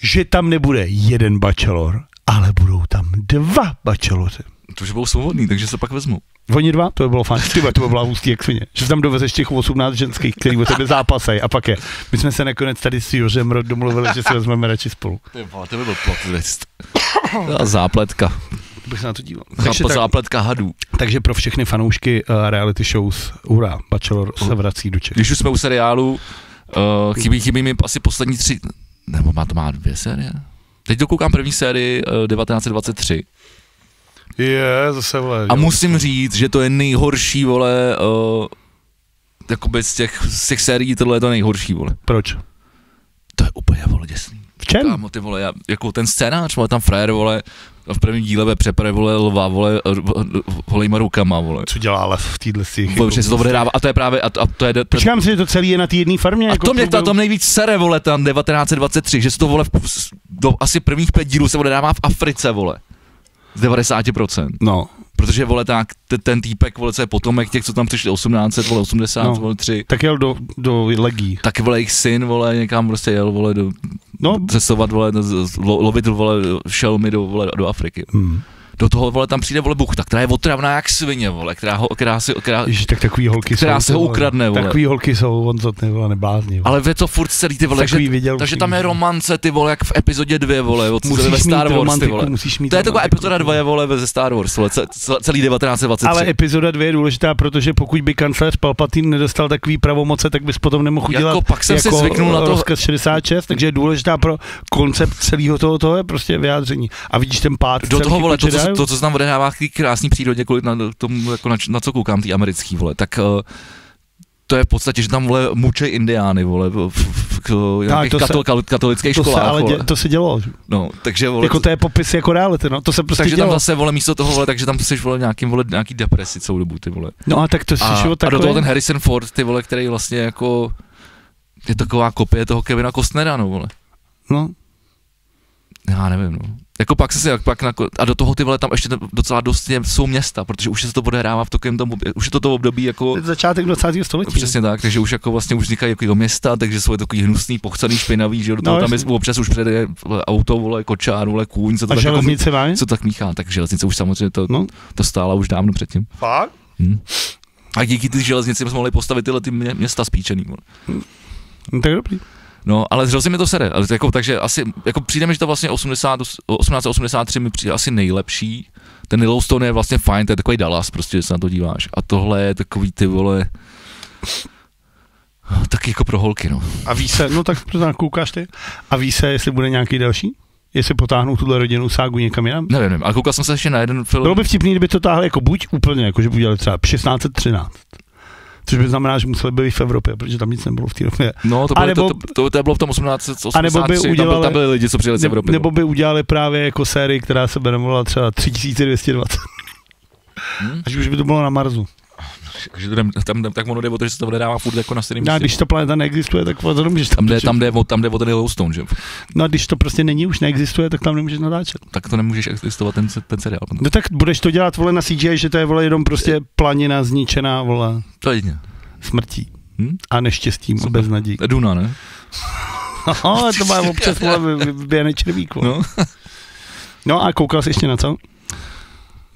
že tam nebude jeden bachelor, ale budou tam 2 bacheloři. To už budou svobodný, takže se pak vezmu. Oni 2, to by bylo fajn. To by byla hustý jak svině. Že tam dovezeš těch 18 ženských, který o tebe zápasají a pak je. My jsme se nakonec tady s Jožem domluvili, že si vezmeme radši spolu. To by byl plot twist. Zápletka. Bych se na to díval. Zápletka hadů. Takže pro všechny fanoušky reality shows, hurá, Bachelor se vrací do Čech. Když už jsme u seriálu, chybí mi asi poslední 3, nebo to má 2 série? Teď dokoukám první sérii 1923. Zase, vole. A musím říct, že to je nejhorší, vole, jakoby z těch sérií tohle je to nejhorší, vole. Proč? To je úplně, vole, děsný. V čem? Kámo, ty vole, jako ten scénář, vole, tam frajer, vole, v prvním díle přepere, vole, lva, vole, holejma rukama, vole. Co dělá lev v týhle si? Vole, přesně to odehrává, a to je právě, a to je... Počkám si, že to celý je na té jedné farmě. A jako to mě tam nejvíc sere, vole, tam 1923, že se to, vole, do asi prvních 5 dílů se odehrává v Africe, vole. Z 90%. No. Protože, vole, ten týpek, vole, co je potomek těch, co tam přišli 1880, no, vole, 3. Tak jel do legí. Tak, vole, jejich syn, vole, někam prostě jel, vole, cestovat, vole, lovit, vole, šelmy do Afriky. Do toho, vole, tam přijde, vole, buchta, která je otravná jak svině, vole, která Ježiš, tak takový holky která se ho ukradne, vole. Takový holky jsou, on to ty, vole, neblázni, vole. Ale vy to furt celý, ty vole, takže tam je romance, ty vole, jak v epizodě 2, vole, ve Star Wars, ty vole. To je taková epizoda 2, vole, ze Star Wars, vole, celý 1923. Ale epizoda 2 je důležitá, protože pokud by kancléř Palpatine nedostal takový pravomoce, tak bys potom nemohl udělat jako pak jsem jako si zvyknul na to rozkaz 66, takže je důležitá pro koncept celého toho je prostě vyjádření. A vidíš ten pád. Do toho, vole, to, co se tam odehrává v té krásné přírodě, kvůli tomu, jako na co koukám, tý americký, vole, tak to je v podstatě, že tam, vole, mučej indiány, vole, v nějakých katolických školách, ale to se dělo. No, takže, vole, jako to je popis jako reality, no, to se prostě takže dělo. Tam zase, vole, místo toho, vole, takže tam jsi, vole, nějaký depresi celou dobu, ty vole. No a tak to a do toho ten Harrison Ford, ty vole, který vlastně jako je taková kopie toho Kevina Costnera, no, vole. No. Já nevím, no. Jako pak a do toho, ty vole, tam ještě docela dost jsou města, protože už se to odehrává v takovém tom, už je to období jako... Začátek 20. století. Přesně tak, takže už jako vlastně už vznikají jako města, takže jsou takový hnusný, pochcený, špinavý, že do toho tam je občas už přede auto, vole, kočár, vole, kůň, co to tak jako, co tak míchá, tak železnice už samozřejmě to stála už dávno předtím. Fakt? A díky ty železnici jsme mohli postavit tyhle ty města spíčený, vole. No, tak dobrý. No, ale hrozně mi to sere, ale to jako, takže asi, jako přijde mi, že to vlastně 1883 mi přijde asi nejlepší, ten Yellowstone je vlastně fajn, to je takový Dallas, prostě, když se na to díváš, a tohle je takový ty vole, taky jako pro holky, no. A ví se, no tak koukáš ty, a ví se, jestli bude nějaký další? Jestli potáhnou tuhle rodinnou ságu někam jinam? Nevím, ale koukal jsem se ještě na jeden film. Bylo by vtipný, kdyby to táhli jako buď úplně, jako že by udělali třeba 1613. Což by znamená, že museli být v Evropě, protože tam nic nebylo v té době. No, to bylo v tom 1883, tam byli lidi, co přijeli z Evropy. Nebo by udělali právě jako sérii, která se by jmenovala třeba 3220. Až už by to bylo na Marsu. Takže tam tak ono jde o to, že se to odehrává furt jako na stejném místě. A když ta planeta neexistuje, tak to nemůžeš tam jde o ten Yellowstone, že? No a když to prostě není, už neexistuje, tak tam nemůžeš natáčet. Tak to nemůžeš existovat ten seriál. No tak budeš to dělat, vole, na CGI, že to je, vole, jenom prostě planina zničená, vole. To je jedině. Smrtí. A neštěstím a beznadějí. Duna, ne? Ale to má občas, vole, vyběhne červík, vole. No a koukal jsi ještě na co?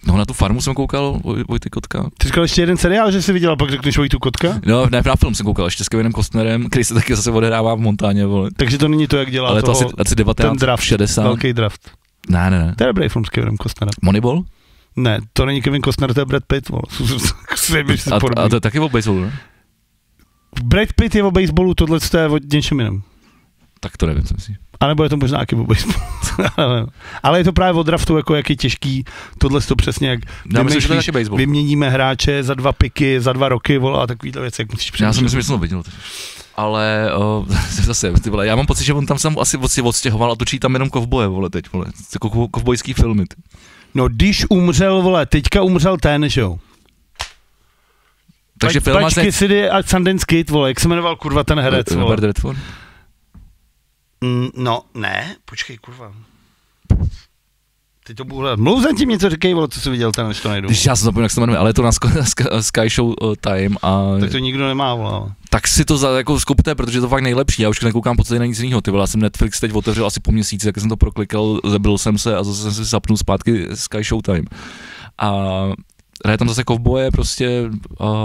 No, na tu farmu jsem koukal, Vojty Kotka. Ty říkal ještě jeden seriál, že jsi viděl, pak řekneš Vojtu Kotka? No, ne, na film jsem koukal, ještě s Kevinem Costnerem, který se taky zase odehrává v Montáně, vole. Takže to není to, jak dělá ale toho, to asi 1960. Velký draft. Ne. To je dobrý film s Kevinem Costnerem. Moneyball? Ne, to není Kevin Costner, to je Brad Pitt, vole. A to je taky o baseballu, ne? Brad Pitt je o baseballu, tohle je o něčem jiném. Tak to nevím, co myslíš. A nebo je to možná taky o baseballu. Ale je to právě o draftu, jako jak je těžký, tohle to přesně, jak vyměníme hráče za 2 piky, za 2 roky, vole, a takovýhle věci, jak musíš přemýšlet. Já jsem myslím, že jsem to viděl. Ale zase, ty vole, já mám pocit, že on tam sám asi odstěhoval a točí tam jenom kovboje, vole, teď, vole, jako kovbojský filmy. No, když umřel, vole, teďka umřel ten, že jo? Takže film Pačky City a Sundance Kid, vole, jak se jmenoval, kurva, ten herec, vole. Robert Redford? No, ne, počkej, kurva. Teď to budu hledat. Mluv zatím něco, říkej, vole, co jsi viděl, ten, než to najdu. Když já jsem zapomněl, jak se to jmenuje, ale je to na Sky Show Time a... Tak to nikdo nemá, vole. Tak si to jako skupte, protože je to fakt nejlepší, já už nekoukám po na nic jiného, ty vole, já jsem Netflix teď otevřel asi po měsíci, tak jsem to proklikal, zabil jsem se a zase jsem si zapnul zpátky Sky Show Time. A hraje tam zase kovboje prostě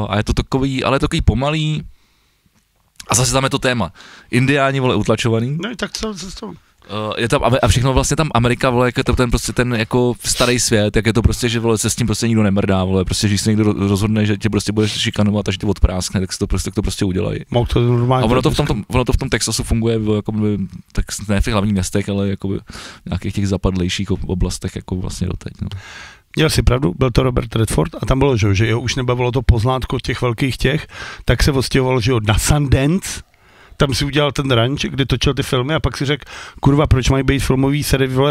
a je to takový, ale je to takový pomalý a zase tam je to téma. Indiáni, vole, utlačovaný. No tak co s tom? Je tam, a všechno vlastně tam Amerika, vole, jak je to ten prostě ten jako starý svět, jak je to prostě, že vole, se s tím prostě nikdo nemrdá, vole, prostě, že když se někdo rozhodne, že tě prostě budeš šikanovat a že tě odpráskne, tak to prostě udělají. A ono to v tom Texasu funguje, jakoby, tak ne v těch hlavních městech, ale jakoby v nějakých těch zapadlejších oblastech, jako vlastně doteď, no. Měl si pravdu, byl to Robert Redford a tam bylo, že jo, už nebavilo to poznátko těch velkých tak se odstěhoval, že jo, na Sundance. Tam si udělal ten ranč, kde točil ty filmy a pak si řekl, kurva, proč mají být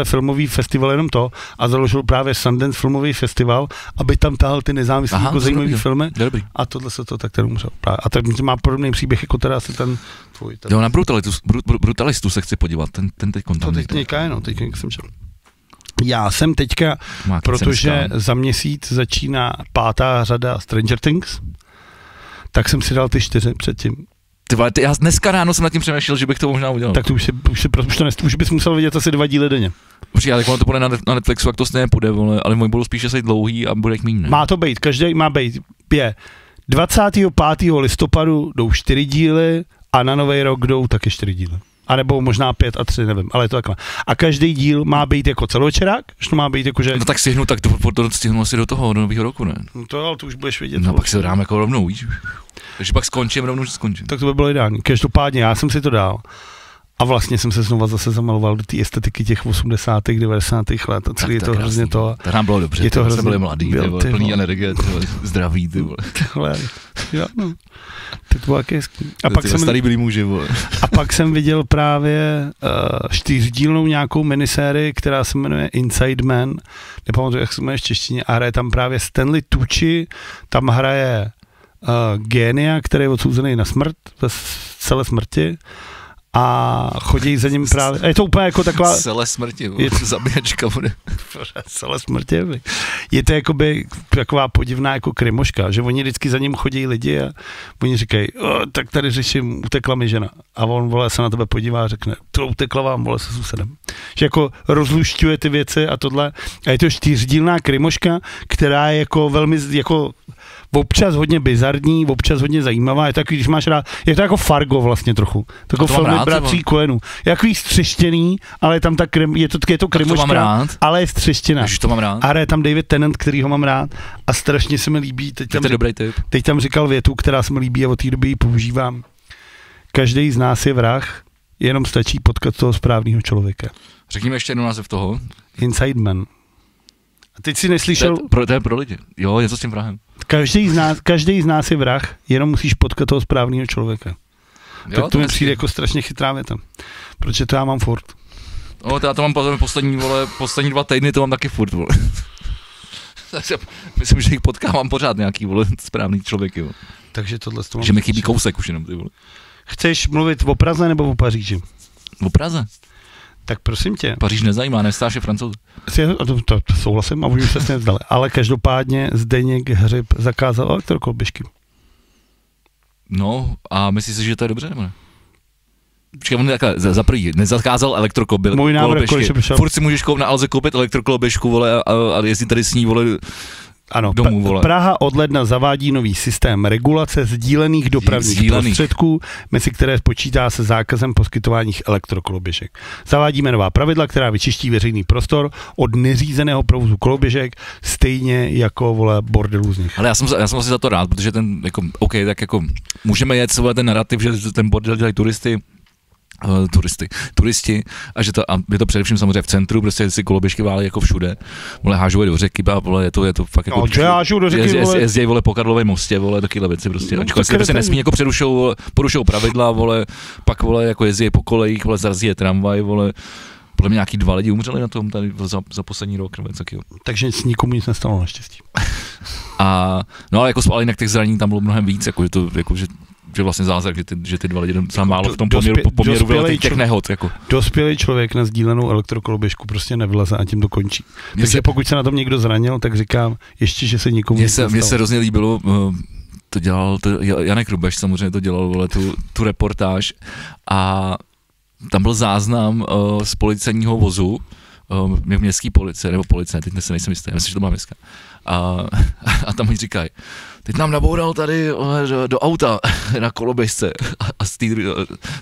filmový festival jenom to a založil právě Sundance filmový festival, aby tam tahal ty nezávislé jako zajímavý filmy. Dobrý. A tohle se to tak ten umřel. A tak má podobný příběh jako teda asi ten tvůj. Jo, na Brutalistu se chci podívat, ten teď kontakt. To teďka je, no, teďka jsem čel. Já jsem teďka, protože za měsíc začíná 5. řada Stranger Things, tak jsem si dal ty 4 předtím. Já dneska ráno jsem nad tím přemýšlel, že bych to možná udělal. Tak to už bys musel vidět asi 2 díly denně. Určitě, tak ono to bude na Netflixu, jak to stejně půjde, ale můj budou spíše se dlouhý a bude míň, ne? Má to být, každý má být. 25. listopadu jdou 4 díly a na Nový rok jdou taky 4 díly. A nebo možná 5 a 3, nevím, ale je to takhle. A každý díl má být jako celovečerák, že to má být jako, že... No tak stihnu asi do nového roku, ne? No to, ale to už budeš vidět. No pak se dám jako rovnou, víš? Takže pak rovnou skončím. Tak to by bylo ideální. Každopádně já jsem si to dal. A vlastně jsem se znova zase zamaloval do té estetiky těch 80. 90. let a celý je to hrozně to. To nám bylo dobře, je to hrozně, byli mladý, plný energie, zdraví, ty vole. Jo, no. Tak to bylo taky hezký. A pak jsem starý byli muži, vole. A pak jsem viděl právě 4dílnou nějakou minisérii, která se jmenuje Inside Man. Nepamatuji, jak se jmenuje v češtině. A hraje tam právě Stanley Tucci, tam hraje génia, který je odsouzený na smrt, ve celé smrti. A chodí za ním právě, je to úplně jako taková... Celé smrti, zabíjačka bude. Celé smrti, je to jakoby taková podivná jako krymoška, že oni vždycky za ním chodí lidi a oni říkají, tak tady řeším, utekla mi žena. a on, vole, se na tebe podívá a řekne, to utekla vám, vole, se sousedem. Že jako rozlušťuje ty věci a tohle. A je to 4dílná krymoška, která je jako velmi, jako občas hodně bizarní, občas hodně zajímavá. Je to takový, když máš rád, je to jako Fargo vlastně trochu. Takový film bratří Coenů. Je takový střeštěný, ale je tam ta je to krymoška, ale je střeštěná. Ježiš, to mám rád. A je tam David Tennant, který ho mám rád a strašně se mi líbí. Teď tam říkal větu, která se mi líbí a od té doby ji používám. Každý z nás je vrah, jenom stačí potkat toho správného člověka. Řekněme ještě jednou název toho. Inside Man. A teď si neslyšel... To je pro lidi. Jo, něco s tím vrahem. Každý z nás je vrah, jenom musíš potkat toho správného člověka. Jo, tak to mi přijde jako strašně chytrá věta. Protože to já mám furt. No, já to mám poslední 2 týdny, to mám taky furt, vole. Myslím, že jich potkávám pořád nějaký, vole, správný člověky, vole. Takže tohle to mám. Že mi chybí kousek už jenom, ty vole. Chceš mluvit o Praze nebo o Paříži? O Praze. Tak prosím tě. Paříž nezajímá, nestáš je Francouz. To souhlasím a oni už se nevzdali. Ale každopádně Zdeněk Hřib zakázal elektrokolběžky. No a myslíš si, že to je dobře, nebo ne? Počkej, on takhle, za první, nezakázal elektrokolběžky. Můj návrh, furt si můžeš na Alze koupit elektrokolběžku, vole, a jezdit tady s ní, vole, ano, domů, vole. Praha od ledna zavádí nový systém regulace sdílených dopravních prostředků, mezi které počítá se zákazem poskytování elektrokoloběžek. Zavádíme nová pravidla, která vyčistí veřejný prostor od neřízeného provozu koloběžek, stejně jako, vole, bordelů z nich. Ale já jsem asi za to rád, protože ten, jako, OK, tak jako můžeme jet ten narrativ, že ten bordel dělají turisti a že to, a je to především samozřejmě v centru, prostě si koloběžky válí jako všude, vole, hážou je do řeky, vole, je to fakt jako, jezdí, vole, po Karlově mostě, vole, takové věci prostě, ačkoliv si prostě nesmí jako porušou pravidla, vole, pak, vole, jako jezdí po kolejích, vole, zarazí je tramvaj, vole, podle mě nějaký 2 lidi umřeli na tom tady za poslední rok, nebo něco takového. Takže nikomu nic nestalo naštěstí. A, no ale jako ale jinak těch zranění tam bylo mnohem víc, jako, že vlastně zázrak, že ty 2 lidi docela málo v tom poměru bylo těch nehod. Jako. Dospělý člověk na sdílenou elektrokoloběžku prostě nevyleze a tím to končí. Takže pokud se na tom někdo zranil, tak říkám ještě, že se nikomu nestalo. Mně se hrozně líbilo, to dělal Janek Rubeš, samozřejmě to dělal, vole, tu reportáž a tam byl záznam z policejního vozu, městský policie, nebo policie, teď se nejsem jistý, myslím, že to má městská. A tam oni říkají, teď nám naboural tady do auta na koloběžce a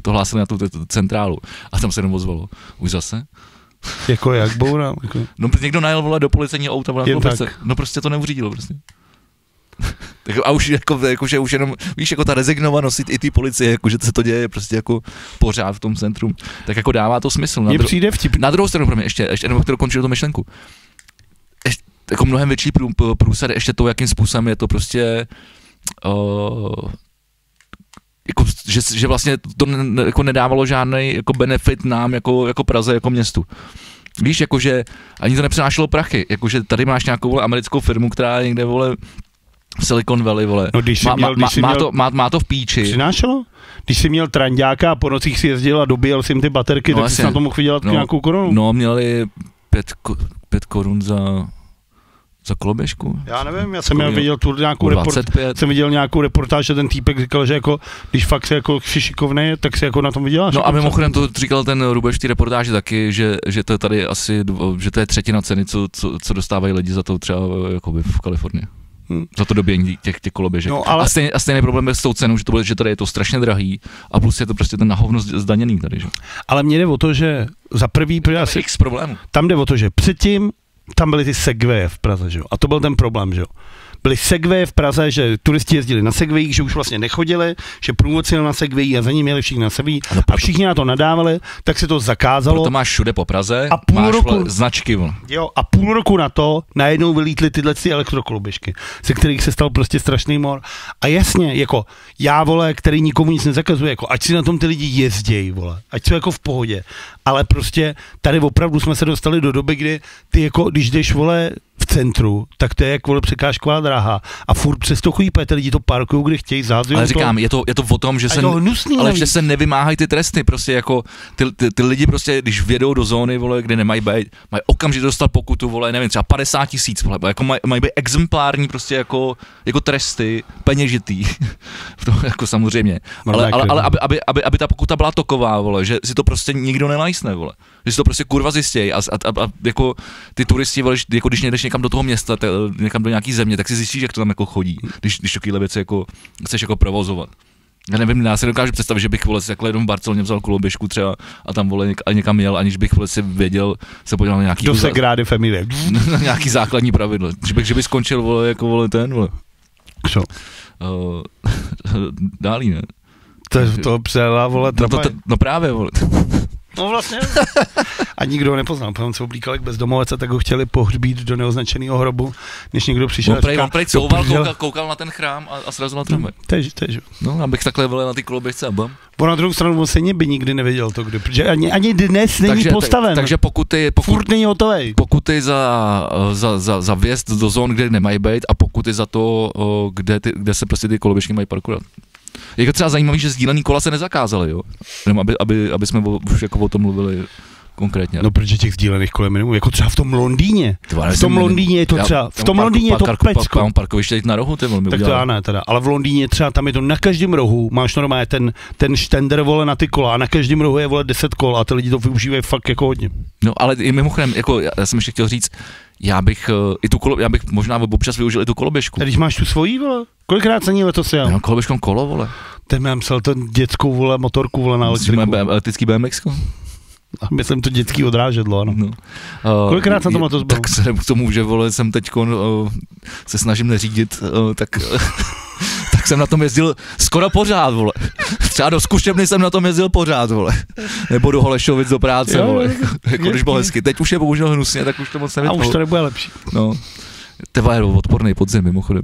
to hlásili na tu centrálu a tam se jenom ozvalo. Už zase? Jako jak boural? Jako... No někdo najel, vole, do policejního auta na koloběžce. No prostě to neuřídilo prostě. A už jako, že už jenom, víš, jako ta rezignovanost i ty policie, jako, že se to děje prostě jako pořád v tom centru, tak jako dává to smysl. Na druhou stranu pro mě ještě jenom kterou končil tu myšlenku. Jako mnohem větší průsad ještě to, jakým způsobem je to prostě jako, že vlastně to jako nedávalo žádný jako benefit nám jako Praze, jako městu. Víš, jakože ani to nepřinášelo prachy, jakože tady máš nějakou, vole, americkou firmu, která někde, vole, v Silicon Valley, vole. No, má to v píči. Přinášelo? Když jsi měl tranďáka a po nocích si jezdil a dobíjel si jim ty baterky, no, tak jsi na to mohl vydělat nějakou korunu. No, měli 5 korun za koloběžku. Já nevím, já jsem viděl nějakou reportáž, že ten týpek říkal, že jako, když fakt se jako šikovnej, tak si jako na tom vyděláš. No a mimochodem to říkal ten Rubeš v té reportáži taky, že to je tady asi, že to je 1/3 ceny, co dostávají lidi za to třeba jakoby v Kalifornii. Za to dobění těch koloběžek. No, ale... a stejný problém je s tou cenou, že tady je to strašně drahý a plus je to prostě ten na hovno zdaněný tady, že? Ale mně jde o to, že za prvý x problémů. Tam jde o to, že předtím tam byly ty segwaye v Praze, že jo? A to byl ten problém, že jo? Byly segwaye v Praze, že turisti jezdili na segwayích, že už vlastně nechodili, že průvodci jeli na segwayi a za ním jeli všichni na segwayi a všichni na to nadávali, tak se to zakázalo. Proto máš všude po Praze, a máš značky. Jo, a půl roku na to najednou vylítly tyhle elektrokoloběžky, ze kterých se stal prostě strašný mor. A jasně, jako já, vole, který nikomu nic nezakazuje, jako ať si na tom ty lidi jezdějí, vole, ať jsou jako v pohodě. Ale prostě tady opravdu jsme se dostali do doby, kdy ty jako, když jdeš, vole, v v centru, tak to je jak vole překážková dráha a furt přesto chodí, ty lidi to parkují, kde chtějí, zahazují. Ale říkám, je to o tom, že že se nevymáhají ty tresty, prostě jako ty lidi prostě, když vjedou do zóny, vole, kde nemají být, mají okamžitě dostat pokutu, vole, nevím, třeba 50 000, vole, jako mají být exemplární prostě jako tresty, peněžitý, to jako samozřejmě, ale aby ta pokuta byla taková, vole, že si to prostě nikdo nelajsne, vole, že si to prostě kurva zjistějí a jako ty turisti, vole, jako když jdeš někam do toho města, někam do nějaký země, tak si zjistíš, jak to tam jako chodí, když takovýhle věci jako chceš jako provozovat. Já nevím, já si dokážu představit, že bych vole si takhle jenom v Barceloně vzal koloběžku třeba a tam vole někam jel, aniž bych vole si věděl, se podíval na nějaký... Do Sagrady Familie. Na nějaký základní pravidlo. Že by skončil vole jako vole ten vole. Co? Dálí, ne? To přela vole trapaj. No právě vole. No vlastně. A nikdo ho nepoznal, protože on se oblíkal jak bezdomovec a tak ho chtěli pohřbít do neoznačeného hrobu, než někdo přišel. On prej koukal na ten chrám a srazil na tramvaj. Tež. No, abych takhle vole na ty koloběžce a bam. On na druhou stranu on stejně by nikdy nevěděl to, kdy, protože ani dnes není postaven. Takže furt není hotovej. Pokuty za vjezd do zón, kde nemají být a pokuty za to, kde se prostě ty koloběžky mají parkovat. Je to třeba zajímavé, že sdílený kola se nezakázaly, jo? Jenom aby jsme už jako o tom mluvili konkrétně. No protože těch sdílených kolem minimum, jako třeba v tom Londýně. V tom Londýně je to třeba, v tom Londýně je to pecko. Mám parkoviště na rohu, ty velmi tak to já ne teda, ale v Londýně třeba tam je to na každém rohu, máš normálně ten štender vole na ty kola a na každém rohu je vole 10 kol a ty lidi to využívají fakt jako hodně. No ale i mimochodem, jako já jsem ještě chtěl říct, já bych možná občas využil i tu koloběžku. A když máš tu svojí, vole? Kolikrát se ní letos jel? Já koloběžkou kolo, vole. Ten mám psal ten dětskou, vole, motorku, vole, na elektriku. Elektrický BMX? A myslím to dětský odrážedlo, ano. No. Kolikrát jsem to letos byl? Tak se k tomu, že vole, jsem teďko se snažím neřídit, tak jsem na tom jezdil skoro pořád, vole. Třeba do zkušebny jsem na tom jezdil pořád, vole. Nebo do Holešovic do práce, vole. Jako když bylo hezky. Teď už je bohužel hnusně, tak už to moc nevěděl. A už to nebude lepší. No. Teba je odporný podzim, mimochodem.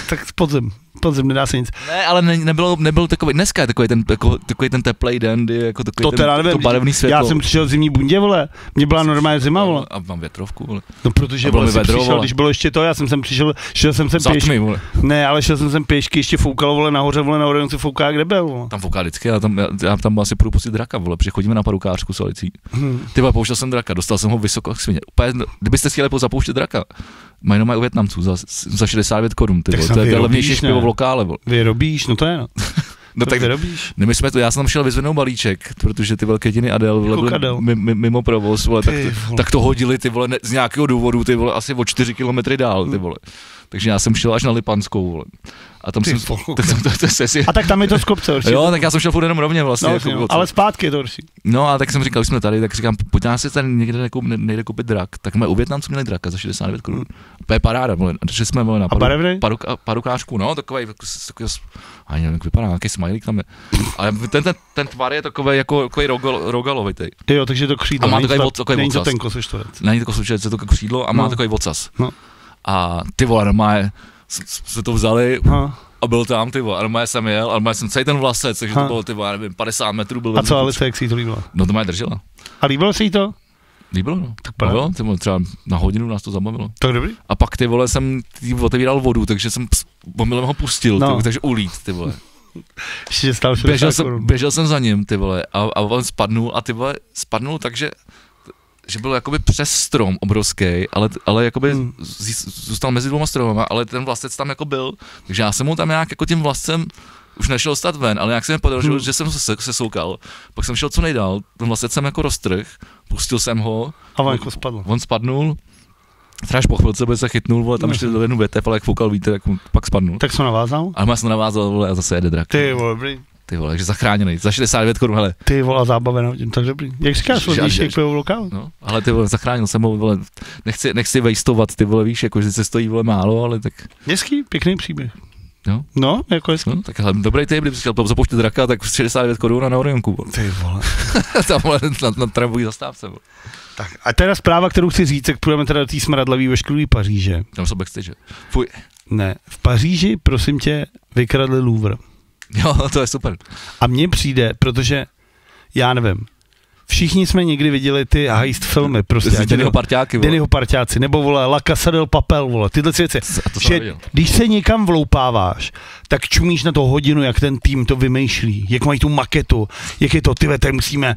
Tak podzim, nedá se nic. Ne, ale nebyl takový, dneska je takový ten teplej den, kdy jako takový to barevný světlo. Já jsem přišel v zimní bundě, vole, mě byla normálně zima, vole. A mám větrovku, vole. No protože vole, jsem přišel, když bylo ještě to, já jsem sem přišel, šel jsem sem pěšky. Ne, ale šel jsem sem pěšky, ještě foukalo, vole, nahoře, vole, na Orionci fouká, kde byl, vole. Tam fouká vždycky, já tam asi půjdu pustit draka, vole, protože chodíme na parukářku s Alicí. Ty vole, pouštěl jsem draka, dostal jsem ho vysoko jak svině. Kdybyste chtěli zapouštět draka, mají u Vietnamců za 69 korun, ty vole, to je levnější pivo v lokále, vole. Vyrobíš, no to je no. No tak vyrobíš. Ne, já jsem tam šel vyzvednout balíček, protože ty velké děny Adel byly mimo provoz, vole, tak to hodili ty vole z nějakého důvodu, ty vole asi o 4 kilometry dál, ty vole. Takže já jsem šel až na Lipanskou, vole. A tam a tak tam je to z kopce, určitě. Jo, tak já jsem šel furt jenom rovně vlastně. No, jako, ale zpátky je to určitě. No a tak jsem říkal, když jsme tady, tak říkám, pojď nás si tady někde nejde koupit drak. Tak jsme u Vietnamců měli draka za 69 korun. To je paráda, vole. Že jsme vole na parukářku, no, takový ani nevím, jak vypadá, nějaký smajlík tam je. Ale ten tvar je takový jako rogalovitej. Jo, takže to křídlo. A má takový ocas. Není to ten kosočtverec. Není to kosočtverec, je to křídlo a má takový ocas. A ty vole, normálně se to vzali a byl tam, ty vole, a normálně jsem jel, a normálně jsem celý ten vlasec, takže to bylo, ty vole, nevím, 50 metrů byl. A co Alice, jak si jí to líbilo? No to má držela. A líbilo se jí to? Líbilo, no. Tak no, ty vole, třeba na hodinu nás to zabavilo. Tak dobrý. A pak ty vole jsem otevíral vodu, takže jsem pomylem ho pustil, takže ulít, ty vole. Běžel jsem za ním, ty vole, a on spadnul a ty vole, spadnul takže že byl jakoby přes strom obrovský, ale jakoby zůstal mezi dvěma stromama, ale ten vlasec tam jako byl, takže já jsem mu tam nějak jako tím vlascem už nešel dostat ven, ale nějak se mi podařilo, že jsem se soukal, pak jsem šel co nejdál, ten vlasec jsem jako roztrh, pustil jsem ho. A on jako spadl. On spadnul, třeba až po chvilce by se chytnul, vole, tam ještě do jednu větev, ale jak foukal vítr, tak pak spadnul. Tak jsem navázal? Ale já jsem navázal, vole, a zase jede drak. Ty vole, dobrý. Ty vole, takže zachráněný, za 69 korun, hele. Ty vole, zábavě nehodím, tak dobrý. Jak říkáš, víš, jak pivo v lokálu? No, ale ty vole, zachránil jsem ho, vole, nechci vejstovat, ty vole, víš, jako, že se stojí, vole, málo, ale tak. Hezký, pěkný příběh. Jo? No, jako hezký. No, tak hele, dobrý tip, kdyby chtěl zapouštět draka, tak 69 korun na Orionku, vole. Ty vole. Tam, vole, na tramvový zastávce, vole. Tak a teda zpráva, kterou chci říct, tak půjdeme teda do té smradlavý veškerý Paříže. Tam jsou backstage. Fuj. Ne, v Paříži, prosím tě, vykradli Louvre. Jo, to je super. A mně přijde, protože, já nevím, Všichni jsme někdy viděli ty heist filmy, prostě. Dannyho parťáci, nebo vole, La Casa del Papel, vole, tyhle věci. Že když se někam vloupáváš, tak čumíš na to hodinu, jak ten tým to vymýšlí, jak mají tu maketu, jak je to, tyhle, tady musíme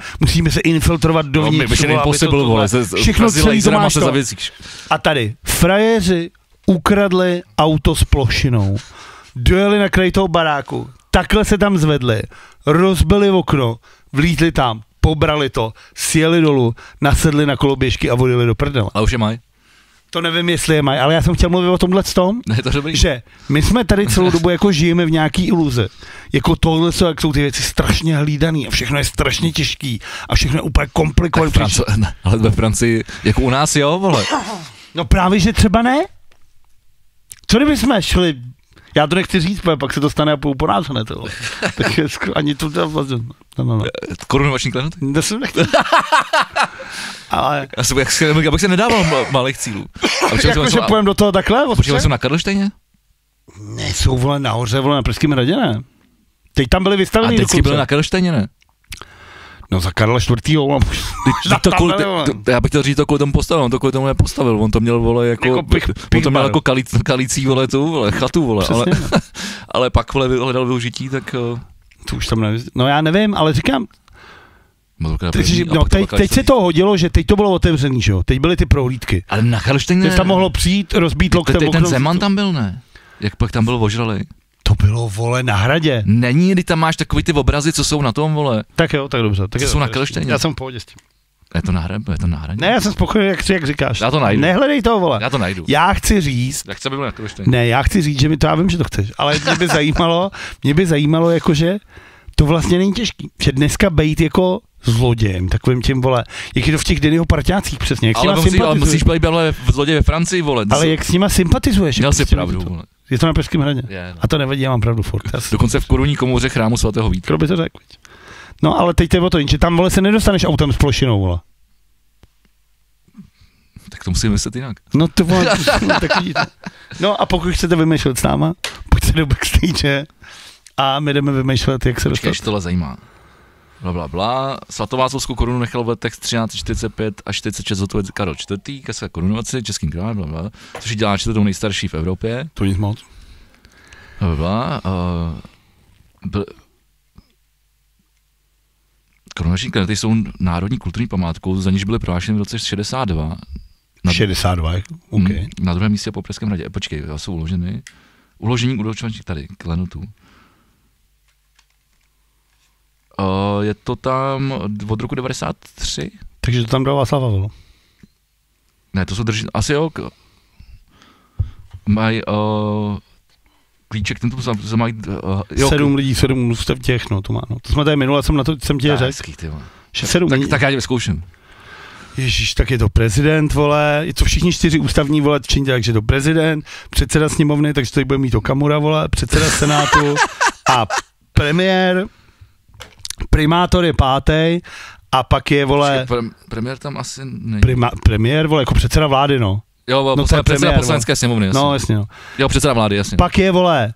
se infiltrovat dovnitř. Všechno celý to máš to. A tady, frajeři ukradli auto s plošinou, dojeli na kraj toho baráku, takhle se tam zvedli, rozbili okno, vlítli tam, pobrali to, sjeli dolů, nasedli na koloběžky a odjeli do prdele. A už je mají? To nevím, jestli je mají, ale já jsem chtěl mluvit o tomhle tom, ne, to dobrý. Že my jsme tady celou dobu jako žijeme v nějaký iluze. Jako tohle jsou ty věci strašně hlídaný a všechno je strašně těžký a všechno je úplně komplikované. Ale ve Francii, jako u nás jo, vole. No právě, že třeba ne. Co kdyby jsme šli, já to nechci říct, pak se to stane a půl po nás, ne to. Tak ani to vlastně, no. Korunovační klenoty? To jsem nechtěl. Ale... Já bych se nedával malých cílů. Jakože půjdem do toho takhle? Počívali jsou na Karlštejně? Ne, jsou vole nahoře, vole na Pražském hradě, ne? Teď tam byli vystavený dokonce. A teď byli na Karlštejně, ne? No za Karla IV. Já bych chtěl říct to kvůli tomu postavil, on to kvůli tomu nepostavil, on to měl, vole, jako on to měl jako kalící, vole, tu, vole, chatu, vole, ale pak, vole, hledal využití, tak... To už tam nevím, no já nevím, ale říkám, teď se to hodilo, že teď to bylo otevřený, že jo, teď byly ty prohlídky. Ale na Karlštejně... Teď tam mohlo přijít, rozbít loktem okno. Ten Zeman tam byl, ne? Jak pak tam byl ožralej? To bylo, vole, na Hradě. Není, kdy tam máš takový ty obrazy, co jsou na tom, vole. Tak jo, tak dobře. Tak jsou na Karlštejně. Já jsem v pohodě s tím. Je to na Hradě? Ne, já jsem spokojený, jak říkáš. Já to najdu. Nehledej toho, vole. Já to najdu. Já chci říct... Jak by bylo na Karlštejně? Ne, já chci říct, že já vím, že to chceš, ale mě by zajímalo, jakože to vlastně není těžký. Že dneska bejt jako zlodějem, takovým tím, vole, jak je to v těch Dannyho parťácích přesně. Jak ale musíš být zloděj ve Francii, vole. Ale jak s nima sympatizuješ? Měl jsi pravdu, vole. Je to na Pražském hradě. A to nevadí, já mám pravdu furt. Dokonce v korunní komoře chrámu svatého Víta. Kdo by to řekl? No ale teď je o to, že tam, vole, se nedostaneš autem s plošinou, vole. Tak to musím myslet jinak. No to vole, tak vidíte. No a pokud chcete vymýšlet s náma, pojďte do backstage a my jdeme vymýšlet, jak se dostat. Počkej, tohle zajímá. Blablabla. Svatováclavskou korunu nechal v letech 1345 až 46 zhotovit Karel IV. ke své korunovaci českým králem, blablabla, což ji dělá čtvrtou nejstarší v Evropě. To nic moc. Blablabla. Korunovační klenoty jsou národní kulturní památkou, za níž byly prohlášeny v roce 62. 62, OK. Na druhém místě po Pražském hradě. Počkej, jsou uloženy. Uložení udočovaných tady, klenotů. Je to tam od roku 93. Takže to tam dal Václav Havel. Ne, to jsou asi jo. Mají klíček, ten tu mají... 7 lidí, 7 v těch, no to má, no. To jsme tady minule, jsem ti řekl. 7 tak já tě vyzkouším. Ježíš, tak je to prezident, vole, je to všichni 4 ústavní, vole, takže je to prezident, předseda sněmovny, takže tady bude mít Okamura, vole, předseda senátu a premiér, primátor je 5. a pak je, vole... Premiér tam asi není. Premiér, vole, jako předseda vlády, no. Jo, no, předseda premiér, poslanecké sněmovny, jasně. No, jasně, no. Jo, předseda vlády, jasně. Pak je, vole,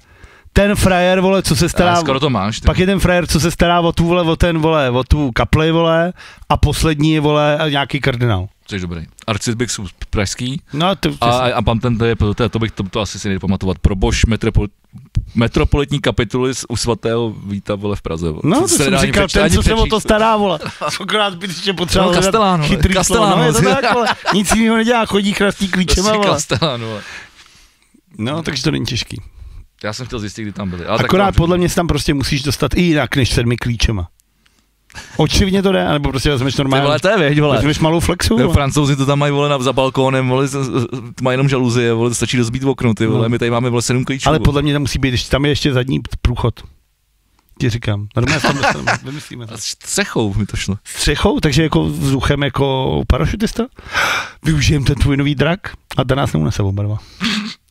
ten frajer, vole, co se stará... Skoro to máš, ty. Pak je ten frajer, co se stará o tu, vole, o tu kapli, vole, a poslední je, vole, nějaký kardinál. Což dobrý. Arcibiskup pražský. No, a pan ten, to bych to asi si nejde pamatovat. Probošť metropolitní kapituly u svatého Víta, vole, v Praze. Vole. No, to jsem říkal, ten, co se o to stará, vole. Akorát zbytečně potřeboval chytrý slovo. No, je to tak, vole. Nic jiného nedělá, chodí chrastí klíčema, vole. Kastelán, vole. No, takže to není těžký. Já jsem chtěl zjistit, kdy tam byli. Akorát podle mě se tam prostě musíš dostat i jinak než 7 klíčema. Očividně to jde, nebo prostě vezmeš normálně. Vole, to je věď, vole. Vezmeš malou flexu, vole. Francouzi to tam mají, vole, za balkónem, vole, mají jenom žaluzie, vole, to stačí rozbít okno, ty vole, my tady máme, vole, 7 klíčů. Ale podle mě tam musí být, ještě tam je ještě zadní průchod. Ti říkám. Normálně tam dostaneme, vymyslíme to. S střechou mi to šlo. Střechou, takže jako vzduchem jako parašutista. Využijeme ten tvůj nový drak a ta nás neunese oba dva.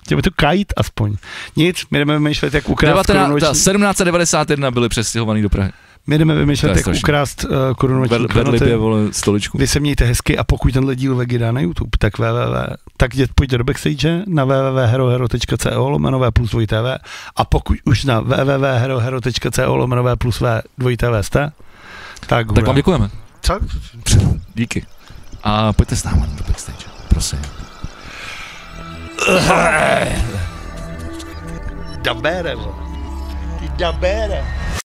Chtěme to kajít aspoň. Nic, my jdeme vymýšlet, jak ukrást korunovační... 1791 byli přestěhovaní do Prahy. My jdeme vymýšlet, jak ukrást korunovační klenoty. Stoličku. Vy se mějte hezky a pokud tenhle díl Vegy dá na YouTube, tak pojďte do backstage na www.herohero.co/+2tv a pokud už na www.herohero.co/+2tv jste, tak vám děkujeme. Co? Díky. A pojďte s námi do backstage, prosím. Dabere, ty dabere.